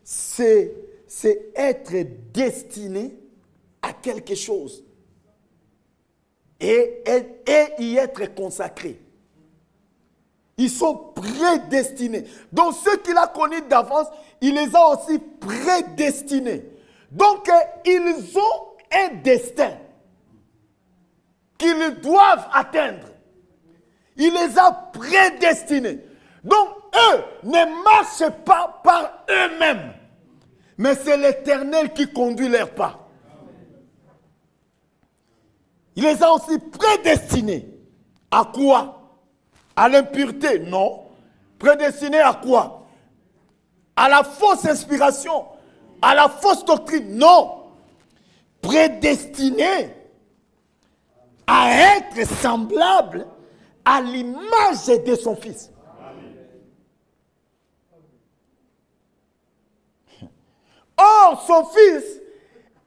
c'est être destiné à quelque chose et y être consacré. Ils sont prédestinés. Donc ceux qu'il a connus d'avance, il les a aussi prédestinés. Donc ils ont un destin qu'ils doivent atteindre. Il les a prédestinés. Donc eux ne marchent pas par eux-mêmes. Mais c'est l'Éternel qui conduit leurs pas. Il les a aussi prédestinés. À quoi? À l'impureté? Non. Prédestinés à quoi? À la fausse inspiration? À la fausse doctrine? Non. Prédestinés à être semblables à l'image de son Fils. Or, son Fils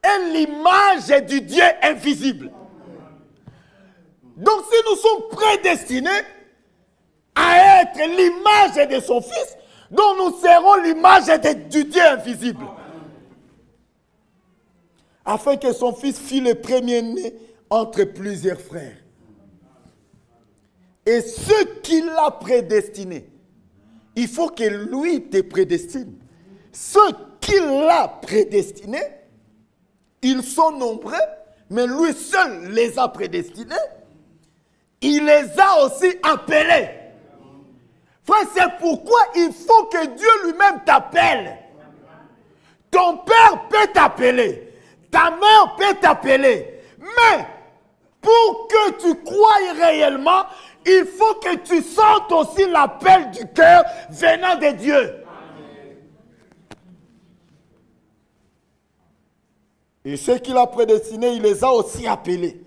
est l'image du Dieu invisible. Donc, si nous sommes prédestinés à être l'image de son Fils, donc nous serons l'image du Dieu invisible. Afin que son Fils fût le premier-né entre plusieurs frères. Et ce qu'il a prédestiné, il faut que lui te prédestine. Ceux qu'il a prédestinés, ils sont nombreux, mais lui seul les a prédestinés. Il les a aussi appelés. Frère, c'est pourquoi il faut que Dieu lui-même t'appelle. Ton père peut t'appeler. Ta mère peut t'appeler. Mais pour que tu croies réellement, il faut que tu sentes aussi l'appel du cœur venant de Dieu. Et ceux qu'il a prédestinés, il les a aussi appelés.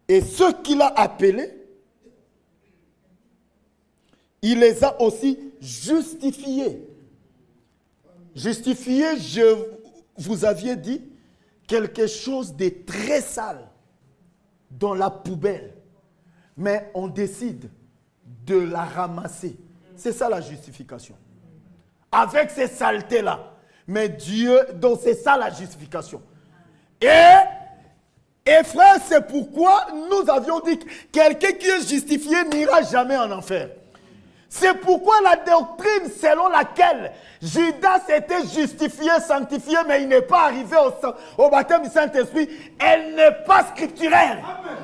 Et ceux qu'il a appelés, il les a aussi justifiés. Justifiés, vous aviez dit, quelque chose de très sale dans la poubelle. Mais on décide de la ramasser. C'est ça la justification. Avec ces saletés-là. Mais Dieu, donc c'est ça la justification. Et frère, c'est pourquoi nous avions dit que quelqu'un qui est justifié n'ira jamais en enfer. C'est pourquoi la doctrine selon laquelle Judas était justifié, sanctifié, mais il n'est pas arrivé au baptême du Saint-Esprit, elle n'est pas scripturaire. Amen.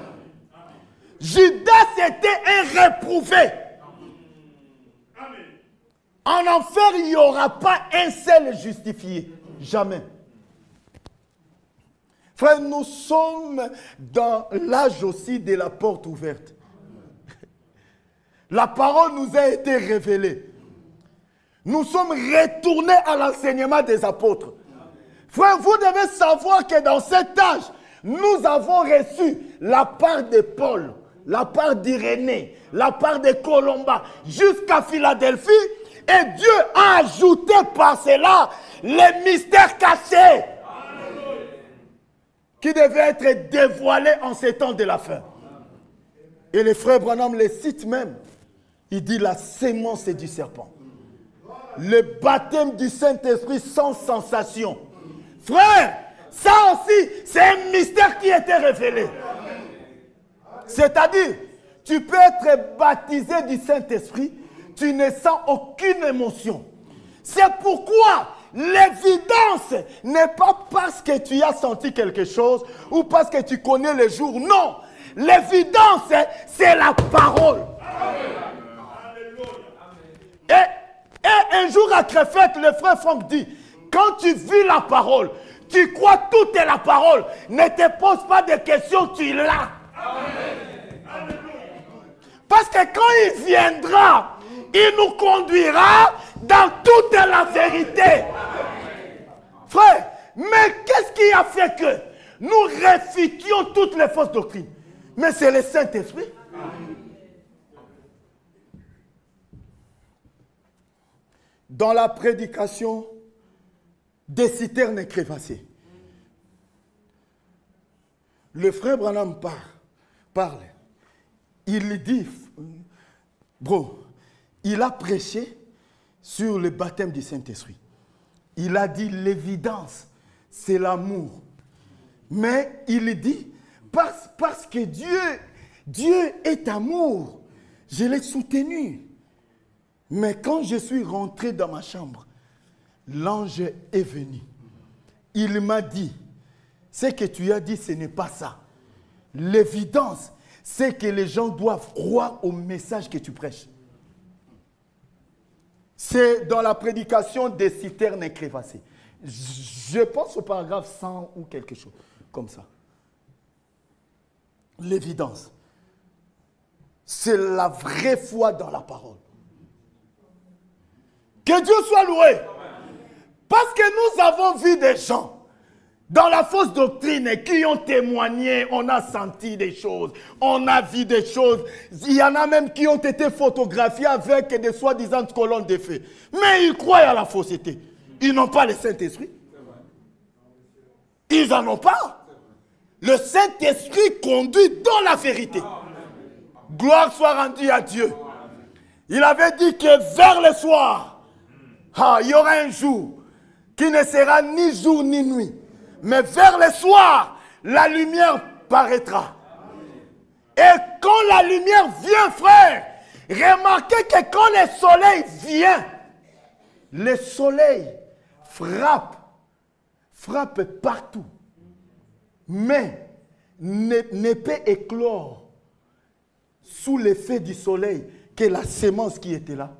Judas était un réprouvé. Amen. En enfer, il n'y aura pas un seul justifié. Jamais. Frère, nous sommes dans l'âge aussi de la porte ouverte. La parole nous a été révélée. Nous sommes retournés à l'enseignement des apôtres. Frère, vous devez savoir que dans cet âge, nous avons reçu la part de Paul, la part d'Irénée, la part de Colomba, jusqu'à Philadelphie. Et Dieu a ajouté par cela les mystères cachés qui devaient être dévoilés en ces temps de la fin. Et les frères Branham les citent même. Il dit la sémence du serpent. Le baptême du Saint-Esprit sans sensation. Frère, ça aussi, c'est un mystère qui a été révélé. C'est-à-dire, tu peux être baptisé du Saint-Esprit, tu ne sens aucune émotion. C'est pourquoi l'évidence n'est pas parce que tu as senti quelque chose ou parce que tu connais le jour. Non, l'évidence, c'est la parole. Et un jour à Crefette, le frère Franck dit, quand tu vis la parole, tu crois tout est la parole. Ne te pose pas de questions, tu l'as. Parce que quand il viendra, il nous conduira dans toute la vérité. Frère, mais qu'est-ce qui a fait que nous réfutions toutes les fausses doctrines? Mais c'est le Saint-Esprit. Dans la prédication des citernes crévassées, le frère Branham parle. Il dit, bro, il a prêché sur le baptême du Saint-Esprit. Il a dit l'évidence, c'est l'amour. Mais il dit, parce que Dieu est amour, je l'ai soutenu. Mais quand je suis rentré dans ma chambre, l'ange est venu. Il m'a dit, ce que tu as dit, ce n'est pas ça. L'évidence, c'est que les gens doivent croire au message que tu prêches. C'est dans la prédication des citernes crévassées. Je pense au paragraphe 100 ou quelque chose comme ça. L'évidence. C'est la vraie foi dans la parole. Que Dieu soit loué. Parce que nous avons vu des gens dans la fausse doctrine qui ont témoigné, on a senti des choses, on a vu des choses. Il y en a même qui ont été photographiés avec des soi-disant colonnes de feu. Mais ils croient à la fausseté. Ils n'ont pas le Saint-Esprit. Ils n'en ont pas. Le Saint-Esprit conduit dans la vérité. Gloire soit rendue à Dieu. Il avait dit que vers le soir, il y aura un jour qui ne sera ni jour ni nuit. Mais vers le soir, la lumière paraîtra. Et quand la lumière vient, frère, remarquez que quand le soleil vient, le soleil frappe partout. Mais ne peut éclore sous l'effet du soleil que la sémence qui était là.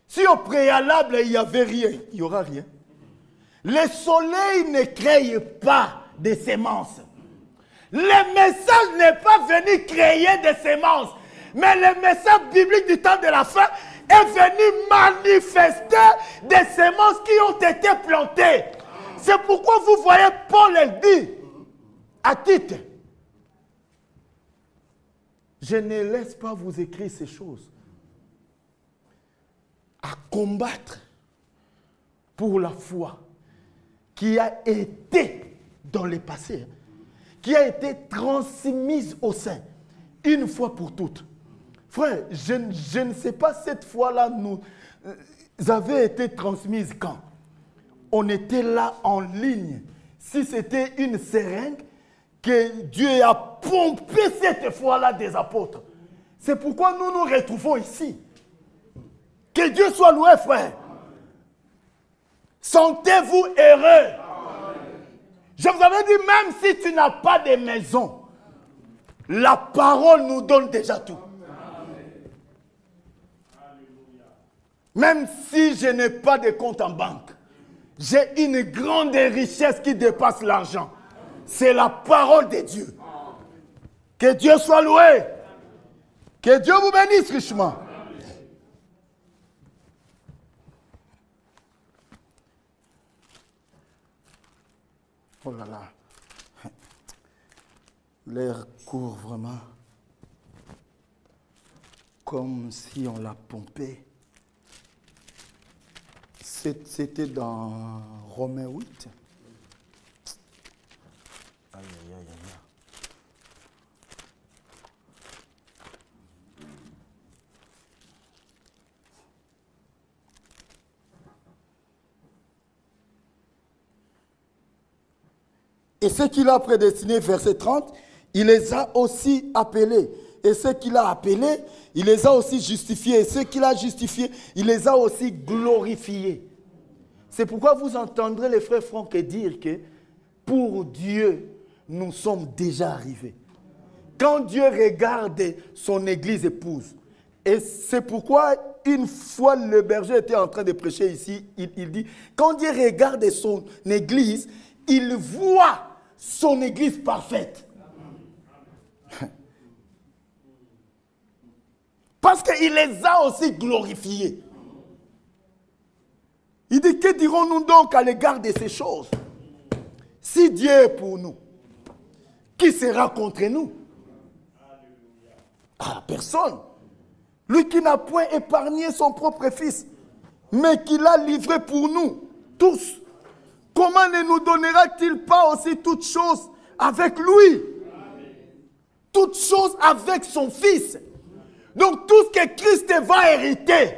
Si au préalable, il n'y avait rien, il n'y aura rien. Le soleil ne crée pas de semences. Le message n'est pas venu créer des semences. Mais le message biblique du temps de la fin est venu manifester des semences qui ont été plantées. C'est pourquoi vous voyez Paul dit à Tite, je ne laisse pas vous écrire ces choses. À combattre pour la foi qui a été dans le passé, qui a été transmise au sein, une fois pour toutes. Frère, je ne sais pas cette foi-là, nous avait été transmise quand? On était là en ligne. Si c'était une seringue, que Dieu a pompé cette foi-là des apôtres. C'est pourquoi nous nous retrouvons ici. Que Dieu soit loué, frère. Sentez-vous heureux. Je vous avais dit, même si tu n'as pas de maison, la parole nous donne déjà tout. Même si je n'ai pas de compte en banque, j'ai une grande richesse qui dépasse l'argent. C'est la parole de Dieu. Que Dieu soit loué. Que Dieu vous bénisse richement. Oh là là. L'air court vraiment. Comme si on l'a pompé. C'était dans Romains 8. Aïe, aïe, aïe, aïe. Et ceux qu'il a prédestinés, verset 30, il les a aussi appelés. Et ceux qu'il a appelés, il les a aussi justifiés. Et ceux qu'il a justifiés, il les a aussi glorifiés. C'est pourquoi vous entendrez les frères Franck dire que pour Dieu, nous sommes déjà arrivés. Quand Dieu regarde son église épouse, et c'est pourquoi une fois le berger était en train de prêcher ici, il dit, quand Dieu regarde son église, il voit son église parfaite. Parce qu'il les a aussi glorifiés. Il dit, que dirons-nous donc à l'égard de ces choses? Si Dieu est pour nous, qui sera contre nous? Ah, personne. Lui qui n'a point épargné son propre fils, mais qui l'a livré pour nous, tous. Comment ne nous donnera-t-il pas aussi toutes choses avec lui? Toutes choses avec son fils. Donc tout ce que Christ va hériter,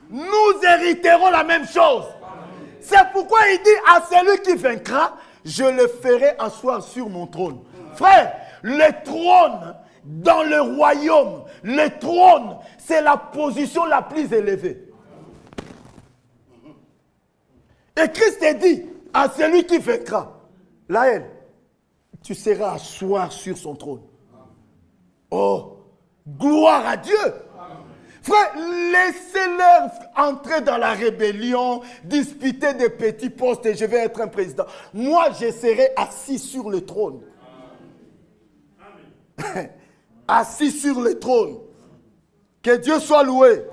nous hériterons la même chose. C'est pourquoi il dit à celui qui vaincra, je le ferai asseoir sur mon trône. Frère, le trône dans le royaume, le trône, c'est la position la plus élevée. Et Christ dit à celui qui vaincra, là, tu seras asseoir sur son trône. Oh, gloire à Dieu. Frère, laissez-leur entrer dans la rébellion, disputer des petits postes et je vais être un président. Moi, je serai assis sur le trône. Assis sur le trône. Que Dieu soit loué.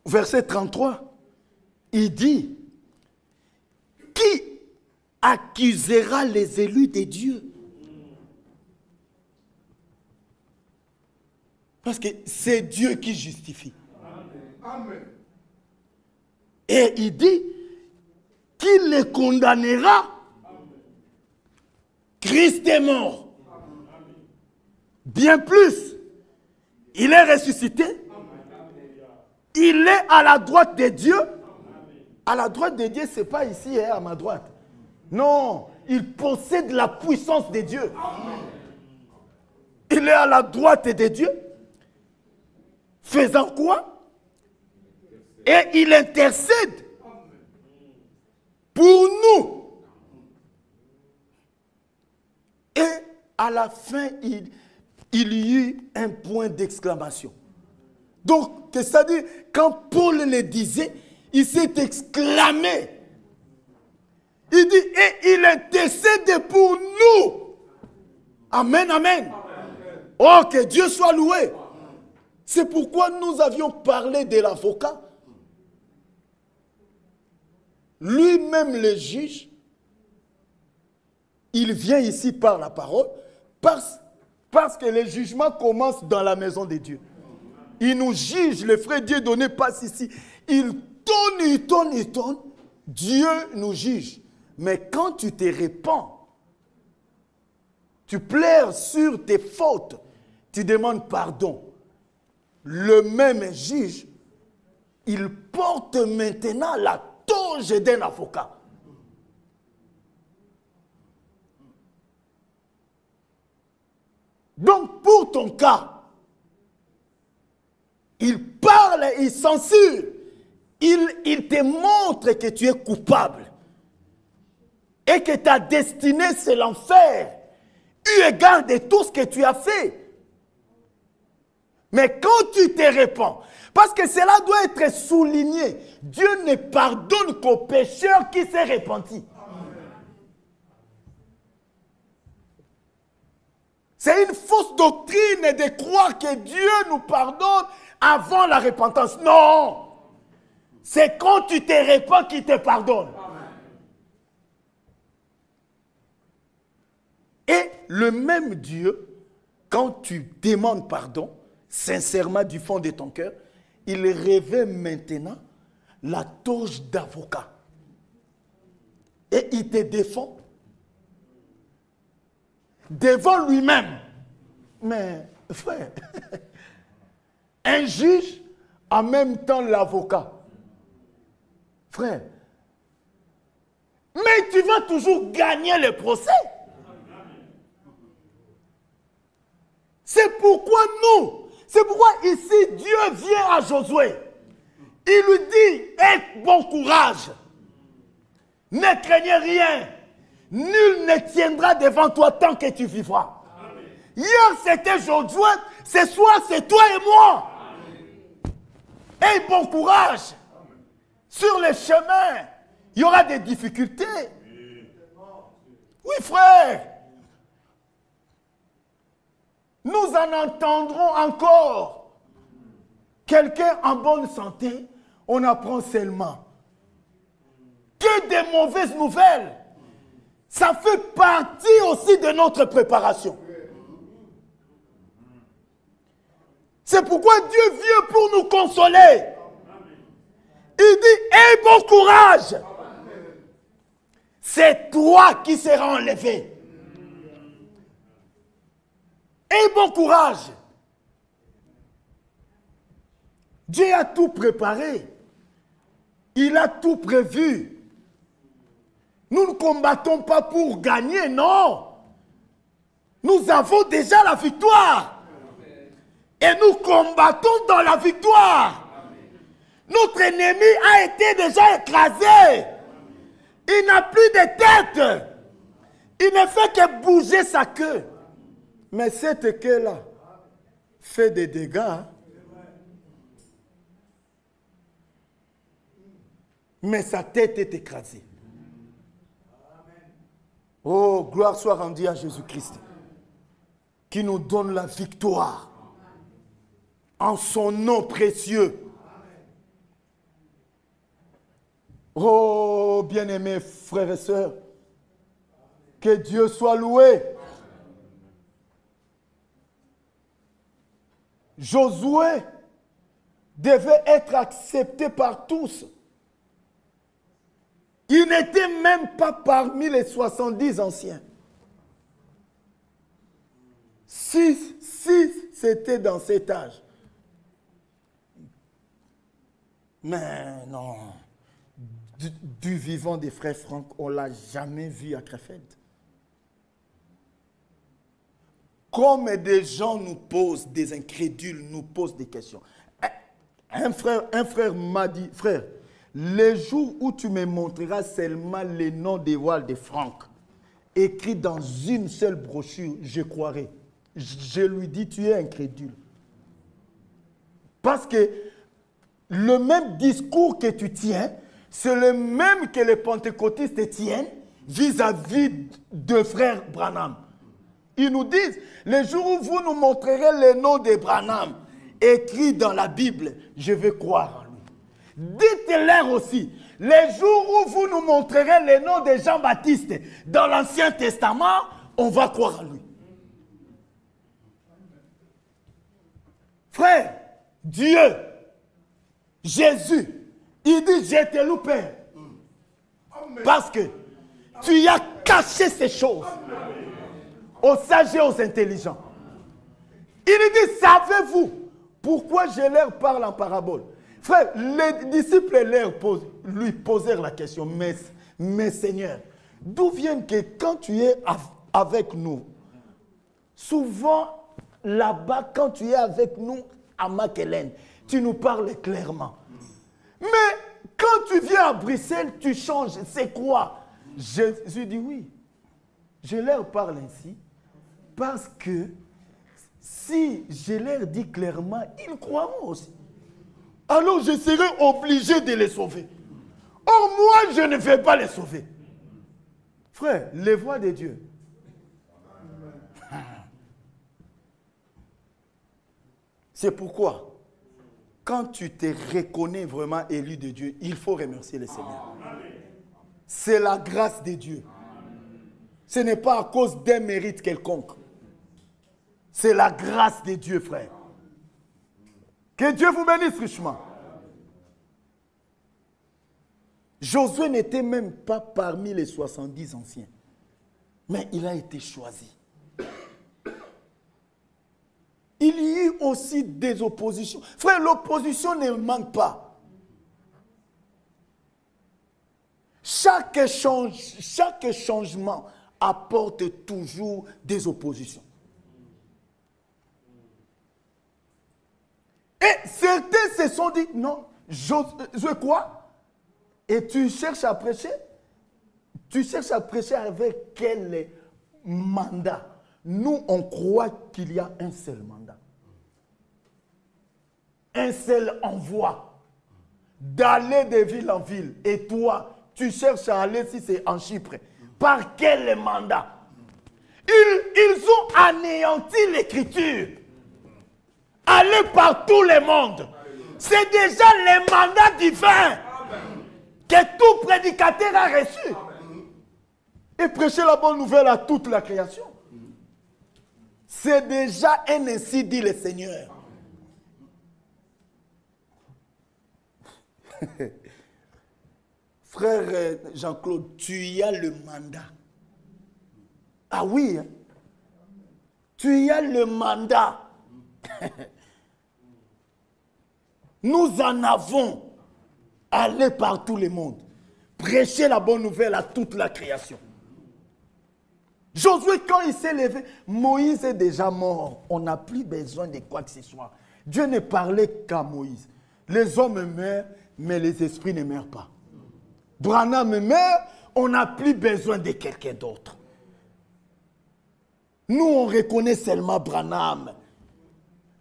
Verset 33, il dit, qui accusera les élus de Dieu? Parce que c'est Dieu qui justifie. Amen. Et il dit, qui les condamnera? Christ est mort. Bien plus, il est ressuscité. Il est à la droite de Dieu. À la droite de Dieu, ce n'est pas ici, à ma droite. Non, il possède la puissance de Dieu. Il est à la droite de Dieu. Faisant quoi? Et il intercède pour nous. Et à la fin, il y eut un point d'exclamation. Donc, c'est-à-dire, quand Paul le disait, il s'est exclamé. Il dit, et il intercède pour nous. Amen, amen. Oh, que Dieu soit loué. C'est pourquoi nous avions parlé de l'avocat. Lui-même, le juge, il vient ici par la parole, parce que le jugement commence dans la maison de Dieu. Il nous juge, le frère Dieudonné passe ici. Il tonne. Dieu nous juge. Mais quand tu te répands, tu pleures sur tes fautes, tu demandes pardon. Le même juge, il porte maintenant la toge d'un avocat. Donc, pour ton cas, il parle, il censure, il te montre que tu es coupable et que ta destinée, c'est l'enfer, eu égard de tout ce que tu as fait. Mais quand tu te répands, parce que cela doit être souligné, Dieu ne pardonne qu'au pécheur qui s'est repenti. C'est une fausse doctrine de croire que Dieu nous pardonne avant la repentance. Non! C'est quand tu te répands qu'il te pardonne. Et le même Dieu, quand tu demandes pardon, sincèrement du fond de ton cœur, il revêt maintenant la toge d'avocat. Et il te défend devant lui-même. Mais, frère, un juge, en même temps l'avocat. Frère, Mais tu vas toujours gagner le procès. C'est pourquoi ici Dieu vient à Josué. Il lui dit, aie bon courage. Ne craignez rien. Nul ne tiendra devant toi tant que tu vivras. Hier c'était Josué, ce soir c'est toi et moi. Aie bon courage. Sur le chemin, il y aura des difficultés. Oui, frère. Nous en entendrons encore. Quelqu'un en bonne santé, on apprend seulement. Que des mauvaises nouvelles. Ça fait partie aussi de notre préparation. C'est pourquoi Dieu vient pour nous consoler. Il dit, aie bon courage. C'est toi qui seras enlevé. Aie bon courage. Dieu a tout préparé. Il a tout prévu. Nous ne combattons pas pour gagner, non. Nous avons déjà la victoire. Et nous combattons dans la victoire. Notre ennemi a été déjà écrasé. Il n'a plus de tête. Il ne fait que bouger sa queue. Mais cette queue-là fait des dégâts. Mais sa tête est écrasée. Oh, gloire soit rendue à Jésus-Christ, qui nous donne la victoire en son nom précieux. Oh, bien-aimés frères et sœurs, que Dieu soit loué. Josué devait être accepté par tous. Il n'était même pas parmi les 70 anciens. 6 c'était dans cet âge. Mais non, du vivant des frères Franck, on ne l'a jamais vu à Krefeld. Comme des gens nous posent, des incrédules nous posent des questions. Un frère m'a dit, frère, le jour où tu me montreras seulement les noms des voiles de Franck, écrits dans une seule brochure, je croirai. Je lui dis, tu es incrédule. Parce que le même discours que tu tiens, c'est le même que les pentecôtistes tiennent vis-à-vis de frère Branham. Ils nous disent, le jour où vous nous montrerez les noms de Branham écrits dans la Bible, je vais croire en lui. Dites-leur aussi, les jours où vous nous montrerez les noms de Jean-Baptiste dans l'Ancien Testament, on va croire en lui. Frère, Dieu, Jésus, il dit, je te loue, Père. Parce que tu as caché ces choses aux sages et aux intelligents. Il dit, savez-vous pourquoi je leur parle en parabole? Frère, les disciples lui posèrent la question, mais Seigneur, d'où vient que quand tu es avec nous, souvent là-bas, quand tu es avec nous à Maquelène, tu nous parles clairement. Mais quand tu viens à Bruxelles, tu changes. C'est quoi? Jésus dit oui. Je leur parle ainsi parce que si je leur dis clairement, ils croiront aussi. Alors je serai obligé de les sauver. Or moi, je ne vais pas les sauver. Frère, les voix de Dieu. C'est pourquoi, quand tu te reconnais vraiment élu de Dieu, il faut remercier le Seigneur. C'est la grâce de Dieu. Ce n'est pas à cause d'un mérite quelconque. C'est la grâce de Dieu, frère. Que Dieu vous bénisse richement. Josué n'était même pas parmi les 70 anciens. Mais il a été choisi. Il y a eu aussi des oppositions. Frère, l'opposition ne manque pas. chaque changement apporte toujours des oppositions. Et certains se sont dit, non, je quoi? Et tu cherches à prêcher? Tu cherches à prêcher avec quel mandat? Nous, on croit qu'il y a un seul mandat. Un seul envoi d'aller de ville en ville. Et toi, tu cherches à aller, si c'est en Chypre, par quel mandat? Ils ont anéanti l'écriture. Aller par tout le monde. C'est déjà le mandat divin que tout prédicateur a reçu. Et prêcher la bonne nouvelle à toute la création. C'est déjà un ainsi dit le Seigneur. Frère Jean-Claude, tu y as le mandat. Ah oui, hein? Tu y as le mandat. Nous en avons. Aller par tout le monde. Prêcher la bonne nouvelle à toute la création. Josué, quand il s'est levé, Moïse est déjà mort. On n'a plus besoin de quoi que ce soit. Dieu ne parlait qu'à Moïse. Les hommes meurent, mais les esprits ne meurent pas. Branham meurt, on n'a plus besoin de quelqu'un d'autre. Nous, on reconnaît seulement Branham.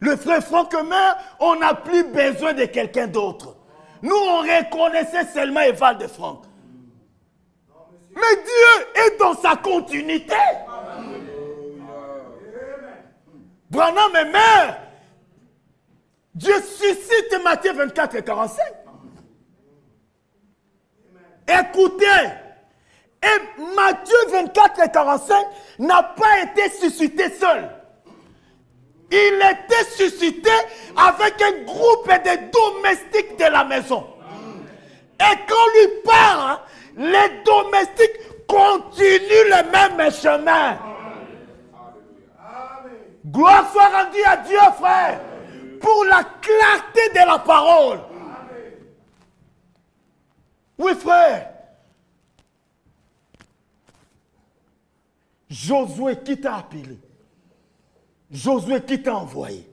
Le frère Franck meurt, on n'a plus besoin de quelqu'un d'autre. Nous, on reconnaissait seulement Eval de Franck. Mais Dieu est dans sa continuité. Branham meurt. Dieu suscite Matthieu 24 et 45. Écoutez, et Matthieu 24 et 45 n'a pas été suscité seul. Il était suscité avec un groupe de domestiques de la maison. Et quand lui parle, les domestiques continuent le même chemin. Gloire soit rendue à Dieu, frère, pour la clarté de la parole. Oui, frère. Josué qui t'a appelé. Josué qui t'a envoyé.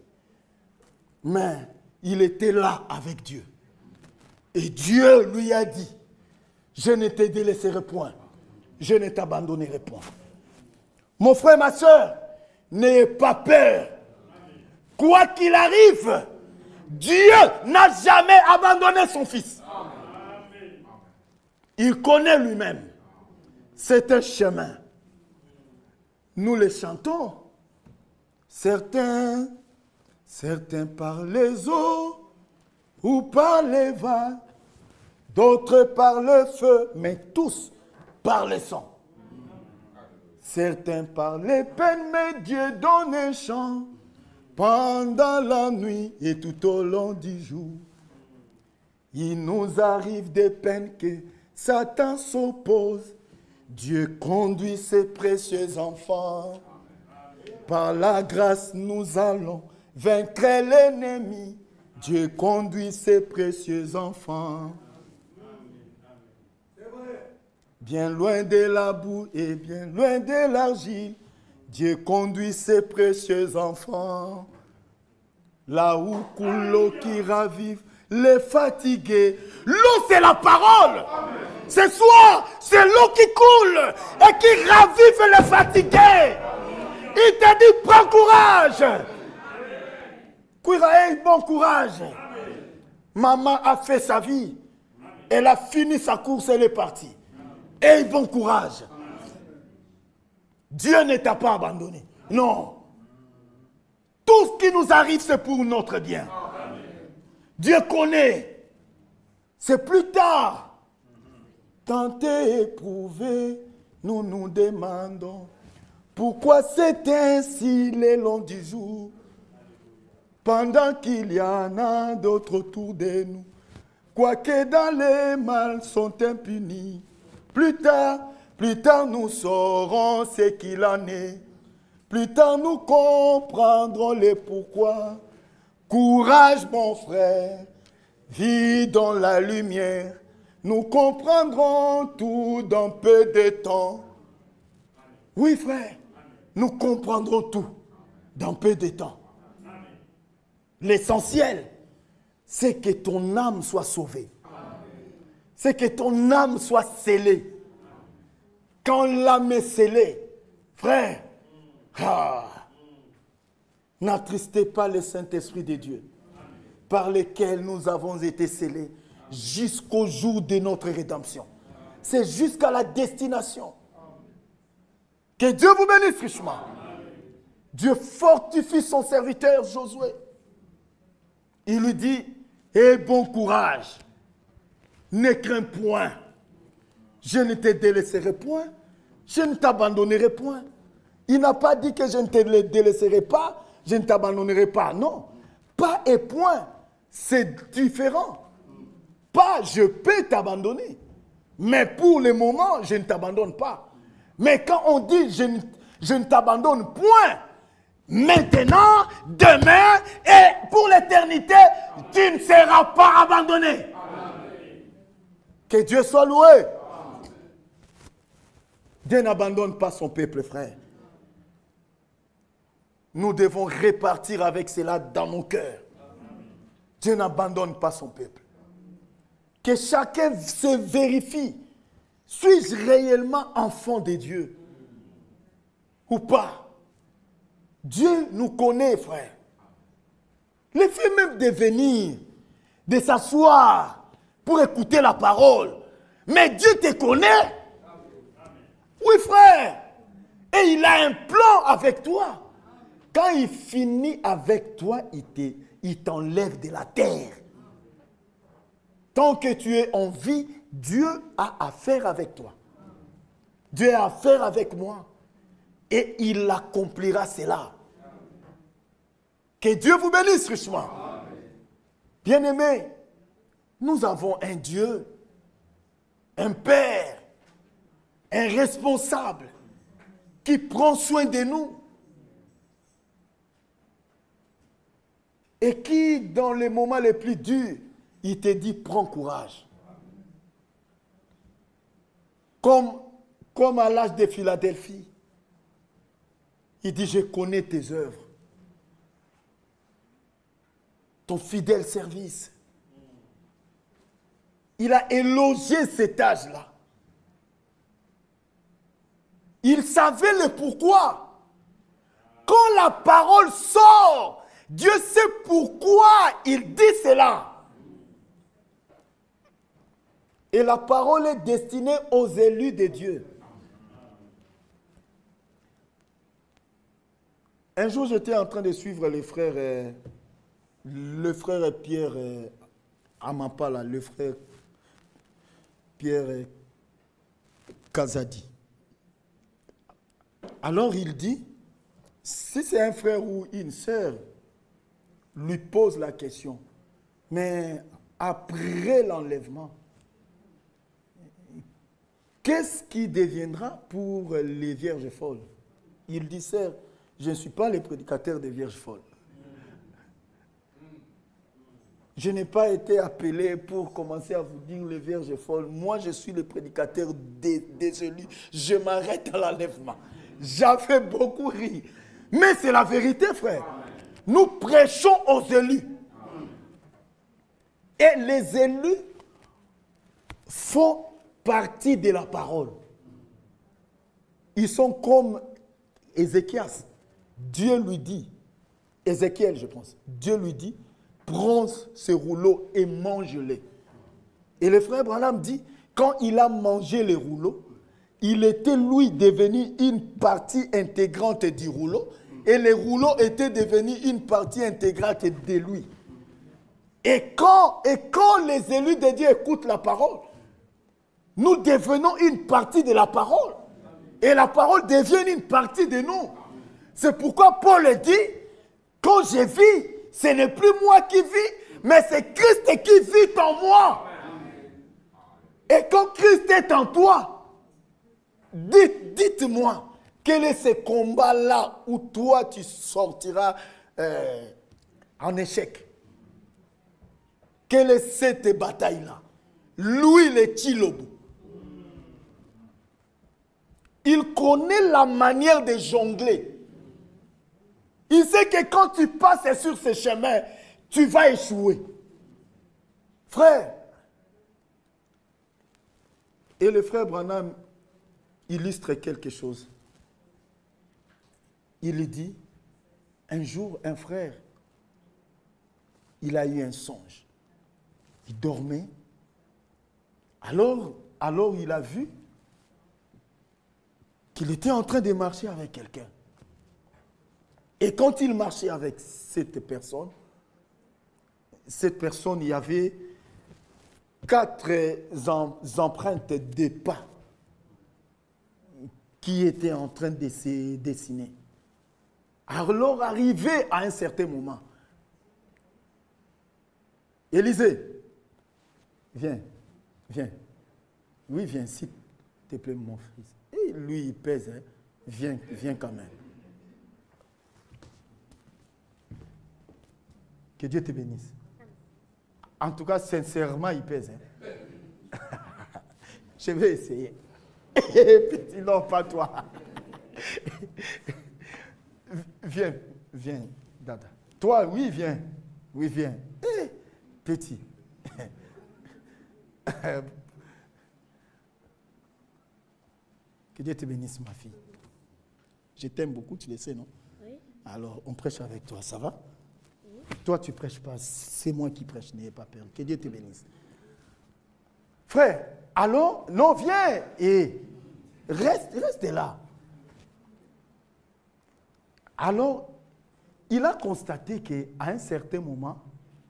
Mais il était là avec Dieu. Et Dieu lui a dit, je ne te délaisserai point. Je ne t'abandonnerai point. Mon frère, ma soeur, n'ayez pas peur. Quoi qu'il arrive, Dieu n'a jamais abandonné son fils. Il connaît lui-même. C'est un chemin. Nous le chantons. Certains par les eaux ou par les vagues, d'autres par le feu, mais tous par le sang. Certains par les peines, mais Dieu donne un chant pendant la nuit et tout au long du jour. Il nous arrive des peines que Satan s'oppose. Dieu conduit ses précieux enfants. Par la grâce, nous allons vaincre l'ennemi. Dieu conduit ses précieux enfants. Bien loin de la boue et bien loin de l'argile, Dieu conduit ses précieux enfants. Là où coule l'eau qui ravive les fatigués. L'eau, c'est la parole. Ce soir, c'est l'eau qui coule et qui ravive les fatigués. Il te dit, prends courage. Bon courage. Maman a fait sa vie. Elle a fini sa course, elle est partie. Et bon courage. Dieu ne t'a pas abandonné. Non. Tout ce qui nous arrive, c'est pour notre bien. Dieu connaît. C'est plus tard. Tenté, éprouvé, nous nous demandons pourquoi c'est ainsi le long du jour, pendant qu'il y en a d'autres autour de nous, quoique dans les mal sont impunis. Plus tard nous saurons ce qu'il en est. Plus tard nous comprendrons les pourquoi. Courage mon frère, vis dans la lumière. Nous comprendrons tout dans peu de temps. Oui, frère, nous comprendrons tout dans peu de temps. L'essentiel, c'est que ton âme soit sauvée. C'est que ton âme soit scellée. Quand l'âme est scellée, frère, n'attristez pas le Saint-Esprit de Dieu, par lequel nous avons été scellés jusqu'au jour de notre rédemption. C'est jusqu'à la destination. Que Dieu vous bénisse richement. Dieu fortifie son serviteur Josué. Il lui dit, aie bon courage, ne crains point. Je ne te délaisserai point, je ne t'abandonnerai point. Il n'a pas dit que je ne te délaisserai pas, je ne t'abandonnerai pas. Non, pas et point, c'est différent. Pas, je peux t'abandonner, mais pour le moment, je ne t'abandonne pas. Mais quand on dit, je ne t'abandonne point, maintenant, demain et pour l'éternité, tu ne seras pas abandonné. Amen. Que Dieu soit loué. Dieu n'abandonne pas son peuple, frère. Nous devons répartir avec cela dans nos cœurs. Dieu n'abandonne pas son peuple. Que chacun se vérifie. Suis-je réellement enfant de Dieu ou pas? Dieu nous connaît, frère. Le fait même de venir, de s'asseoir pour écouter la parole. Mais Dieu te connaît. Oui, frère. Et il a un plan avec toi. Quand il finit avec toi, il t'enlève de la terre. Tant que tu es en vie, Dieu a affaire avec toi. Dieu a affaire avec moi. Et il accomplira cela. Que Dieu vous bénisse richement. Bien-aimés, nous avons un Dieu, un Père, un responsable qui prend soin de nous. Et qui, dans les moments les plus durs, il te dit, prends courage. Comme à l'âge de Philadelphie, il dit, je connais tes œuvres, ton fidèle service. Il a élogé cet âge-là. Il savait le pourquoi. Quand la parole sort, Dieu sait pourquoi il dit cela. Et la parole est destinée aux élus de Dieu. Un jour, j'étais en train de suivre le frère Pierre Amapala, le frère Pierre Kazadi. Alors il dit, si c'est un frère ou une sœur, lui pose la question, mais après l'enlèvement, qu'est-ce qui deviendra pour les vierges folles? Il dit, sœur, je ne suis pas le prédicateur des vierges folles. Je n'ai pas été appelé pour commencer à vous dire les vierges folles. Moi, je suis le prédicateur des élus. Je m'arrête à l'enlèvement. J'avais beaucoup ri. Mais c'est la vérité, frère. Nous prêchons aux élus. Et les élus font partie de la parole. Ils sont comme Ézéchias. Dieu lui dit, Ézéchiel je pense, Dieu lui dit, prends ces rouleaux et mange-les. Et le frère Branham dit, quand il a mangé les rouleaux, il était lui devenu une partie intégrante du rouleau et les rouleaux étaient devenus une partie intégrante de lui. Et quand les élus de Dieu écoutent la parole, nous devenons une partie de la parole. Et la parole devient une partie de nous. C'est pourquoi Paul dit, quand je vis, ce n'est plus moi qui vis, mais c'est Christ qui vit en moi. Et quand Christ est en toi, dites-moi, quel est ce combat-là où toi tu sortiras en échec? Quelle est cette bataille-là? Louis le Chilobo. Il connaît la manière de jongler. Il sait que quand tu passes sur ce chemin, tu vas échouer. Frère. Et le frère Branham illustre quelque chose. Il dit, un jour, un frère, il a eu un songe. Il dormait. Alors il a vu qu'il était en train de marcher avec quelqu'un. Et quand il marchait avec cette personne, il y avait 4 empreintes de pas qui étaient en train de se dessiner. Alors, arrivé à un certain moment, Élisée, viens. Oui, viens, s'il te plaît, mon fils. Et lui, il pèse, hein. Viens quand même. Que Dieu te bénisse. En tout cas, sincèrement, il pèse. Hein. Je vais essayer. Petit, non, pas toi. Viens, Dada. Toi, oui, viens. Oui, viens. Petit. Que Dieu te bénisse, ma fille. Je t'aime beaucoup, tu le sais, non? Oui. Alors, on prêche avec toi, ça va? Oui. Toi, tu ne prêches pas, c'est moi qui prêche, n'ayez pas peur. Que Dieu te bénisse. Frère, alors, non, viens et reste là. Alors, il a constaté qu'à un certain moment,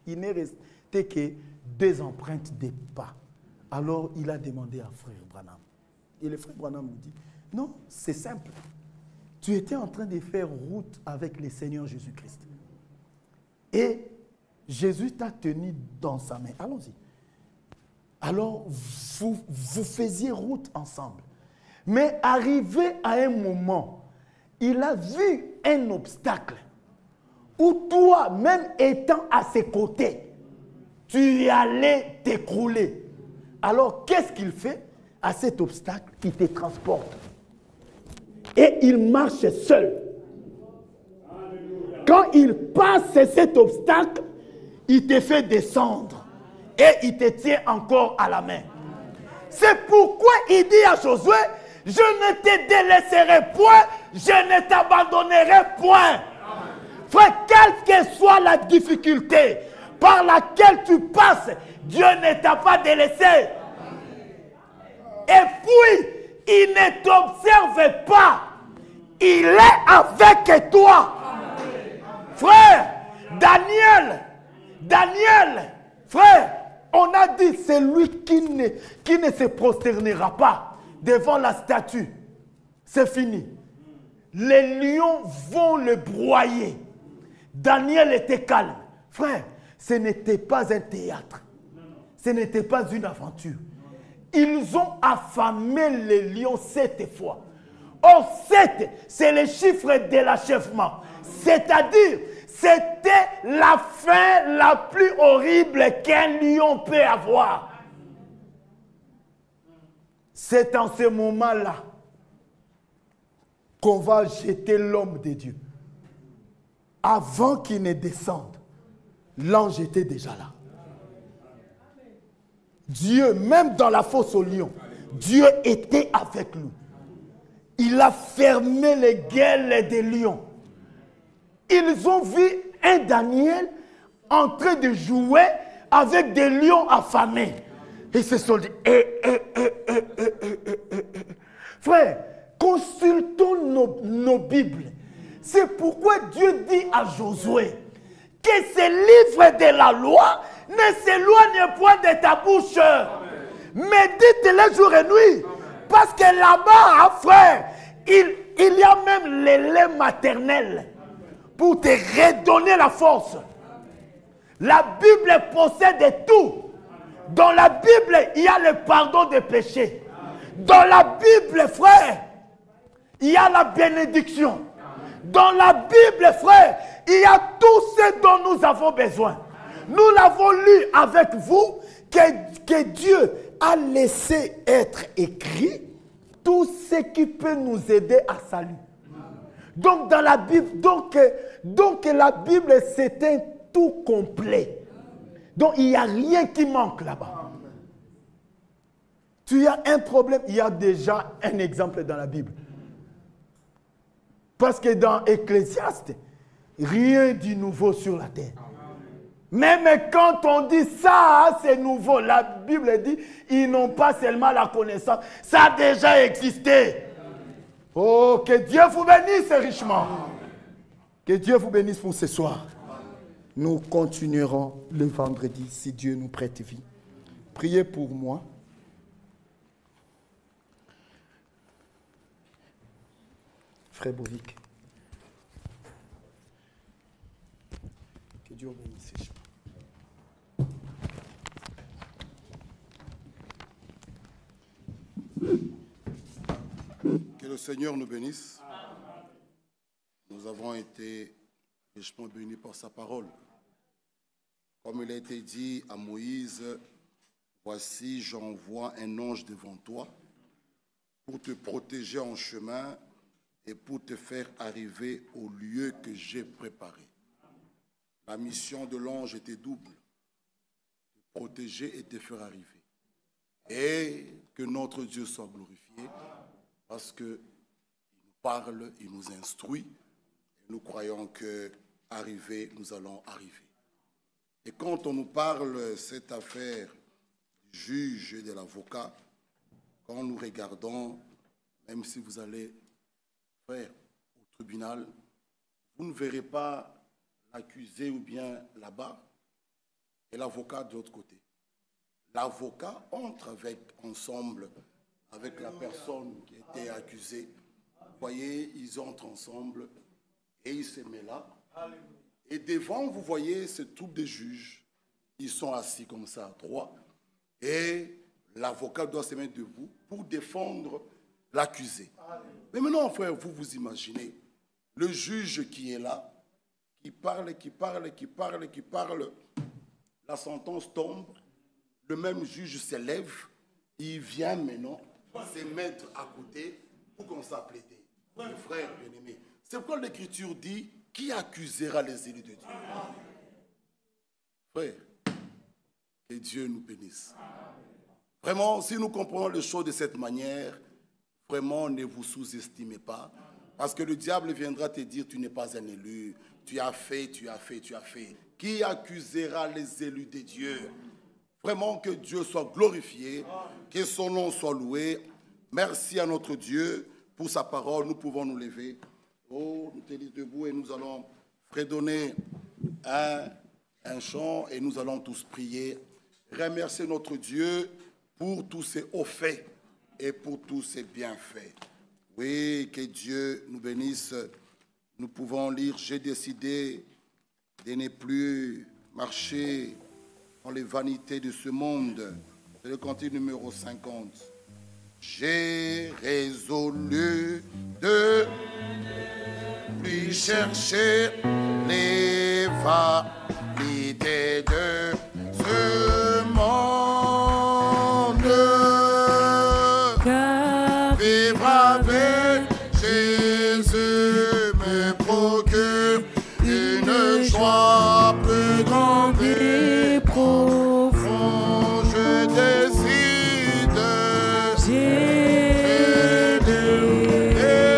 il n'est resté que 2 empreintes de pas. Alors, il a demandé à frère Branham. Et le frère Branham lui dit, non, c'est simple. Tu étais en train de faire route avec le Seigneur Jésus-Christ. Et Jésus t'a tenu dans sa main. Allons-y. Alors, vous faisiez route ensemble. Mais arrivé à un moment, il a vu un obstacle où toi, même étant à ses côtés, tu allais t'écrouler. Alors, qu'est-ce qu'il fait? À cet obstacle, il te transporte. Et il marche seul. Quand il passe cet obstacle, il te fait descendre. Et il te tient encore à la main. C'est pourquoi il dit à Josué, je ne te délaisserai point, je ne t'abandonnerai point. Frère, quelle que soit la difficulté par laquelle tu passes, Dieu ne t'a pas délaissé. Et puis, il ne t'observe pas. Il est avec toi. Frère, Daniel, frère, on a dit, c'est lui qui ne se prosternera pas devant la statue. C'est fini. Les lions vont le broyer. Daniel était calme. Frère, ce n'était pas un théâtre. Ce n'était pas une aventure. Ils ont affamé les lions 7 fois. Or, 7, c'est le chiffre de l'achèvement. C'est-à-dire, c'était la fin la plus horrible qu'un lion peut avoir. C'est en ce moment-là qu'on va jeter l'homme de Dieu. Avant qu'il ne descende, l'ange était déjà là. Dieu, même dans la fosse aux lions, Dieu était avec nous. Il a fermé les gueules des lions. Ils ont vu un Daniel en train de jouer avec des lions affamés. Ils se sont dit, frère, consultons nos Bibles. C'est pourquoi Dieu dit à Josué que ces livres de la loi ne s'éloignent point de ta bouche. Médite-les jour et nuit. Parce que là-bas, frère, il y a même les laits maternels pour te redonner la force. La Bible possède tout. Dans la Bible, il y a le pardon des péchés. Dans la Bible, frère, il y a la bénédiction. Dans la Bible, frère, il y a tout ce dont nous avons besoin. Nous l'avons lu avec vous, que que Dieu a laissé être écrit tout ce qui peut nous aider à salut. Donc dans la Bible, donc la Bible c'est un tout complet. Donc il n'y a rien qui manque là-bas. Tu as un problème, il y a déjà un exemple dans la Bible. Parce que dans Ecclésiaste, rien de nouveau sur la terre. Même quand on dit ça, c'est nouveau, la Bible dit, ils n'ont pas seulement la connaissance, ça a déjà existé. Oh, que Dieu vous bénisse richement. Que Dieu vous bénisse pour ce soir. Nous continuerons le vendredi, si Dieu nous prête vie. Priez pour moi. Frère Bovic. Que Dieu vous bénisse richement. Que le Seigneur nous bénisse. Nous avons été richement bénis par sa parole. Comme il a été dit à Moïse, voici, j'envoie un ange devant toi pour te protéger en chemin et pour te faire arriver au lieu que j'ai préparé. La mission de l'ange était double, te protéger et te faire arriver. Et que notre Dieu soit glorifié, parce qu'il nous parle, il nous instruit, et nous croyons que nous allons arriver. Et quand on nous parle cette affaire du juge et de l'avocat, quand nous regardons, même si vous allez faire au tribunal, vous ne verrez pas l'accusé ou bien là-bas et l'avocat de l'autre côté. L'avocat entre ensemble avec la personne qui était accusée. Vous voyez, ils entrent ensemble et ils se mettent là. Et devant, vous voyez ce troupe de juges. Ils sont assis comme ça, droit. Et l'avocat doit se mettre debout pour défendre l'accusé. Mais maintenant, frère, vous imaginez, le juge qui est là, qui parle, la sentence tombe, le même juge se lève, il vient maintenant se mettre à côté pour qu'on s'appelle. Mes frères bien-aimés, c'est pourquoi l'Écriture dit, qui accusera les élus de Dieu? Frère, que Dieu nous bénisse. Vraiment, si nous comprenons les choses de cette manière, vraiment ne vous sous-estimez pas, parce que le diable viendra te dire, tu n'es pas un élu, tu as fait. Qui accusera les élus de Dieu? Vraiment que Dieu soit glorifié, que son nom soit loué. Merci à notre Dieu pour sa parole. Nous pouvons nous lever. Oh, nous tenons debout et nous allons fredonner un chant et nous allons tous prier. Remercier notre Dieu pour tous ses hauts faits et pour tous ses bienfaits. Oui, que Dieu nous bénisse. Nous pouvons lire, j'ai décidé de ne plus marcher dans les vanités de ce monde. C'est le cantique numéro 50. J'ai résolu de plus chercher les vanités de ce monde. Vivre avec Jésus me procure une joie plus grande et profonde. Je décide de donner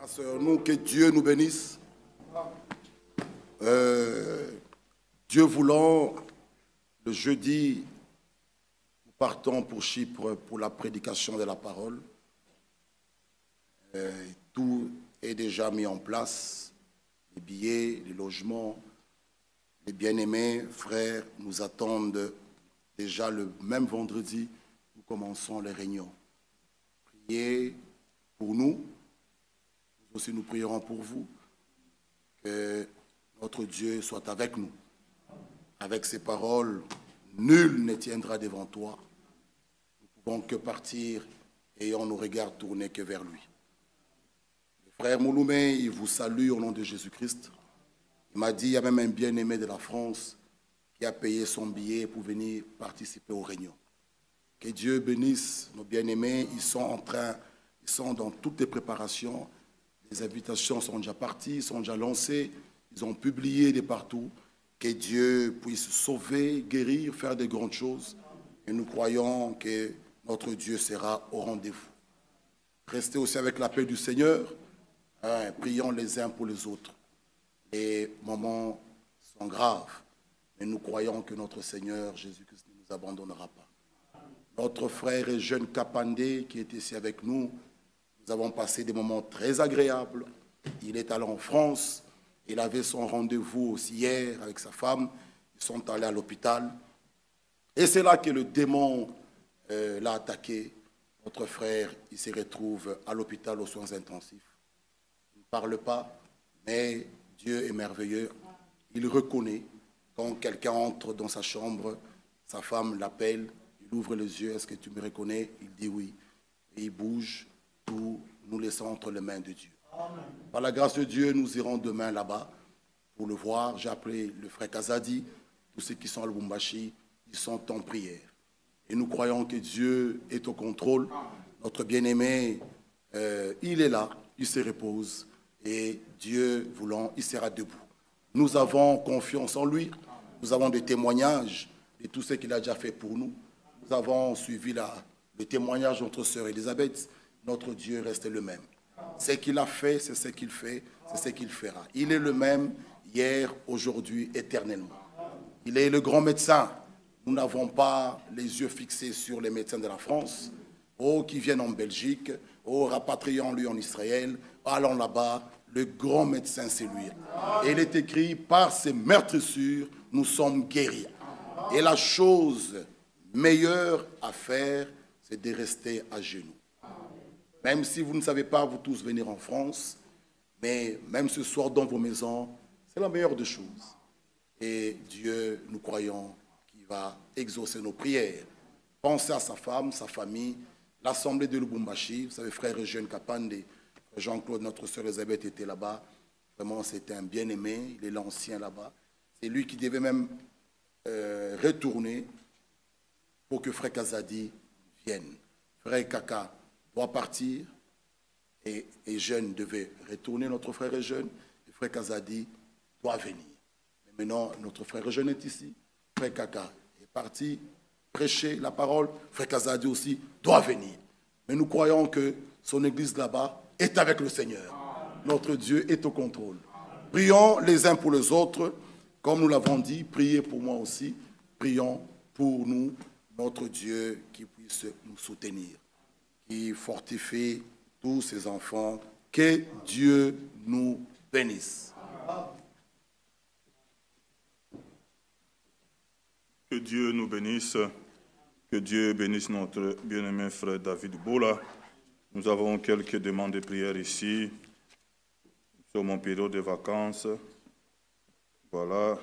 Asseyons-nous, que Dieu nous bénisse. Dieu voulant, le jeudi, nous partons pour Chypre pour la prédication de la parole. Tout est déjà mis en place, les billets, les logements. Les bien-aimés frères nous attendent déjà le même vendredi. Nous commençons les réunions. Priez pour nous. Nous aussi nous prierons pour vous. Que notre Dieu soit avec nous. Avec ces paroles, nul ne tiendra devant toi. Nous ne pouvons que partir ayant nos regards tournés que vers lui. Le frère Mouloumé, il vous salue au nom de Jésus-Christ. Il m'a dit, il y a même un bien-aimé de la France qui a payé son billet pour venir participer aux réunions. Que Dieu bénisse nos bien-aimés. Ils sont dans toutes les préparations. Les invitations sont déjà parties, sont déjà lancées. Ils ont publié de partout. Que Dieu puisse sauver, guérir, faire de grandes choses. Et nous croyons que notre Dieu sera au rendez-vous. Restez aussi avec la paix du Seigneur. Prions les uns pour les autres. Les moments sont graves, mais nous croyons que notre Seigneur Jésus-Christ ne nous abandonnera pas. Notre frère et jeune Kapandé qui est ici avec nous, nous avons passé des moments très agréables. Il est allé en France, il avait son rendez-vous aussi hier avec sa femme, ils sont allés à l'hôpital. Et c'est là que le démon l'a attaqué. Notre frère, il se retrouve à l'hôpital aux soins intensifs. Il ne parle pas, mais Dieu est merveilleux. Il reconnaît quand quelqu'un entre dans sa chambre, sa femme l'appelle, il ouvre les yeux, est-ce que tu me reconnais? Il dit oui. Et il bouge, tout nous laissons entre les mains de Dieu. Amen. Par la grâce de Dieu, nous irons demain là-bas pour le voir. J'ai appelé le frère Kazadi, tous ceux qui sont à Lubumbashi, ils sont en prière. Et nous croyons que Dieu est au contrôle. Notre bien-aimé, il est là, il se repose. Et Dieu voulant, il sera debout. Nous avons confiance en lui. Nous avons des témoignages de tout ce qu'il a déjà fait pour nous. Nous avons suivi le témoignage de notre sœur Elisabeth. Notre Dieu reste le même. Ce qu'il a fait, c'est ce qu'il fait, c'est ce qu'il fera. Il est le même hier, aujourd'hui, éternellement. Il est le grand médecin. Nous n'avons pas les yeux fixés sur les médecins de la France. Oh, qui viennent en Belgique. Oh, rapatrions-lui en Israël. Allons là-bas. Le grand médecin, c'est lui. Et il est écrit, par ses meurtrissures, nous sommes guéris. Et la chose meilleure à faire, c'est de rester à genoux. Même si vous ne savez pas, vous tous venir en France, mais même ce soir dans vos maisons, c'est la meilleure des choses. Et Dieu, nous croyons qu'il va exaucer nos prières. Pensez à sa femme, sa famille, l'assemblée de Lubumbashi. Vous savez, frère Eugène Kapande, Jean-Claude, notre sœur Elisabeth était là-bas. Vraiment, c'était un bien-aimé. Il est l'ancien là-bas. C'est lui qui devait même retourner pour que frère Kazadi vienne. Frère Kaka doit partir et Eugène devait retourner. Notre frère Eugène et frère Kazadi doit venir. Mais maintenant, notre frère Eugène est ici. Frère Kaka est parti prêcher la parole. Frère Kazadi aussi doit venir. Mais nous croyons que son église là-bas est avec le Seigneur. Notre Dieu est au contrôle. Prions les uns pour les autres. Comme nous l'avons dit, priez pour moi aussi. Prions pour nous, notre Dieu qui puisse nous soutenir, qui fortifie tous ses enfants. Que Dieu nous bénisse. Que Dieu nous bénisse. Que Dieu bénisse notre bien-aimé frère David Bola. Nous avons quelques demandes de prière ici, sur mon période de vacances. Voilà.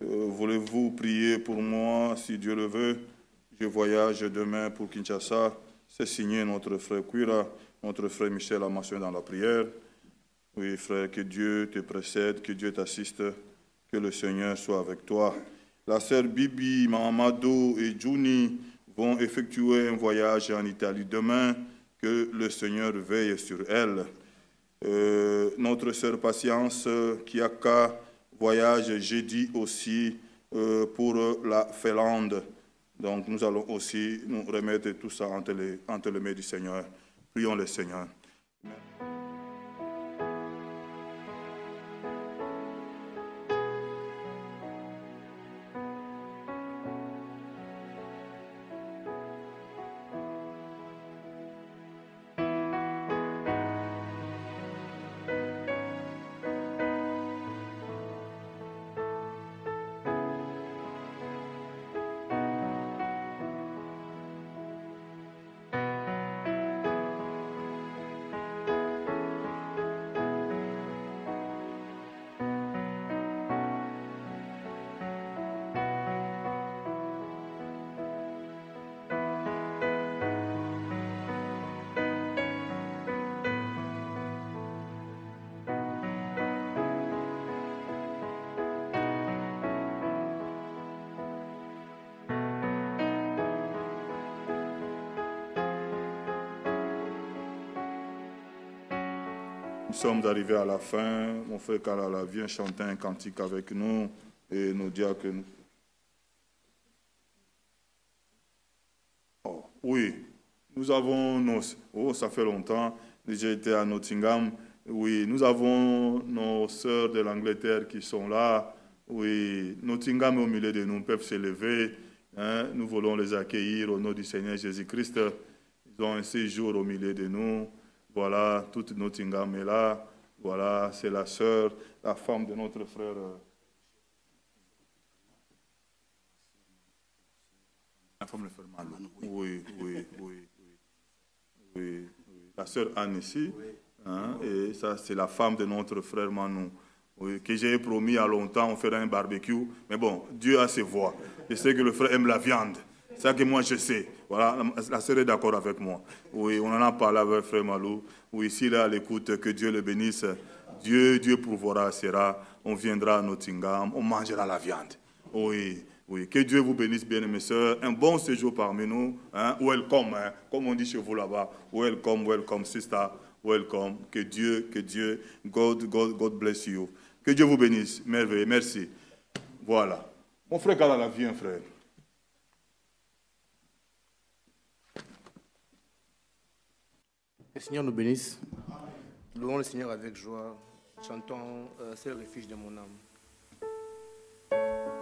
Voulez-vous prier pour moi, si Dieu le veut? Je voyage demain pour Kinshasa. C'est signé notre frère Kuira, notre frère Michel a mentionné dans la prière. Oui, frère, que Dieu te précède, que Dieu t'assiste, que le Seigneur soit avec toi. La sœur Bibi, Mahamadou et Juni vont effectuer un voyage en Italie demain. Que le Seigneur veille sur elle. Notre sœur Patience, Kiaka, voyage jeudi aussi pour la Finlande. Donc nous allons aussi nous remettre tout ça entre les mains du Seigneur. Prions le Seigneur. Amen. Nous sommes arrivés à la fin. Mon frère Kalala vient chanter un cantique avec nous et nous dire que nous... Oh, oui, nous avons nos... Oh, ça fait longtemps. J'ai été à Nottingham. Oui, nous avons nos sœurs de l'Angleterre qui sont là. Oui, Nottingham est au milieu de nous, peuvent se lever. Hein? Nous voulons les accueillir au nom du Seigneur Jésus-Christ. Ils ont un séjour au milieu de nous. Voilà, toute Nottingham est là. Voilà, c'est la sœur, la femme de notre frère. La femme de frère Malo. Oui. La sœur Anne ici. Hein, et ça, c'est la femme de notre frère Manou. Oui, que j'ai promis il y a longtemps, on ferait un barbecue. Mais bon, Dieu a ses voies. Je sais que le frère aime la viande. C'est ça que moi je sais. Voilà, la sœur est d'accord avec moi. Oui, on en a parlé avec le frère Malou. Oui, s'il est à l'écoute, que Dieu le bénisse. Dieu pourvoira, sera. On viendra à Nottingham, on mangera la viande. Oui. Que Dieu vous bénisse, bien mes sœurs. Un bon séjour parmi nous. Hein? Welcome, hein? Comme on dit chez vous là-bas. Welcome, sister. Welcome. Que Dieu, God bless you. Que Dieu vous bénisse. Merveilleux. Merci. Voilà. Mon frère Kalala, viens, frère. Le Seigneur nous bénisse. Louons le Seigneur avec joie. Chantons c'est le refuge de mon âme. C'est le refuge de mon âme.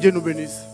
Dieu nous bénisse.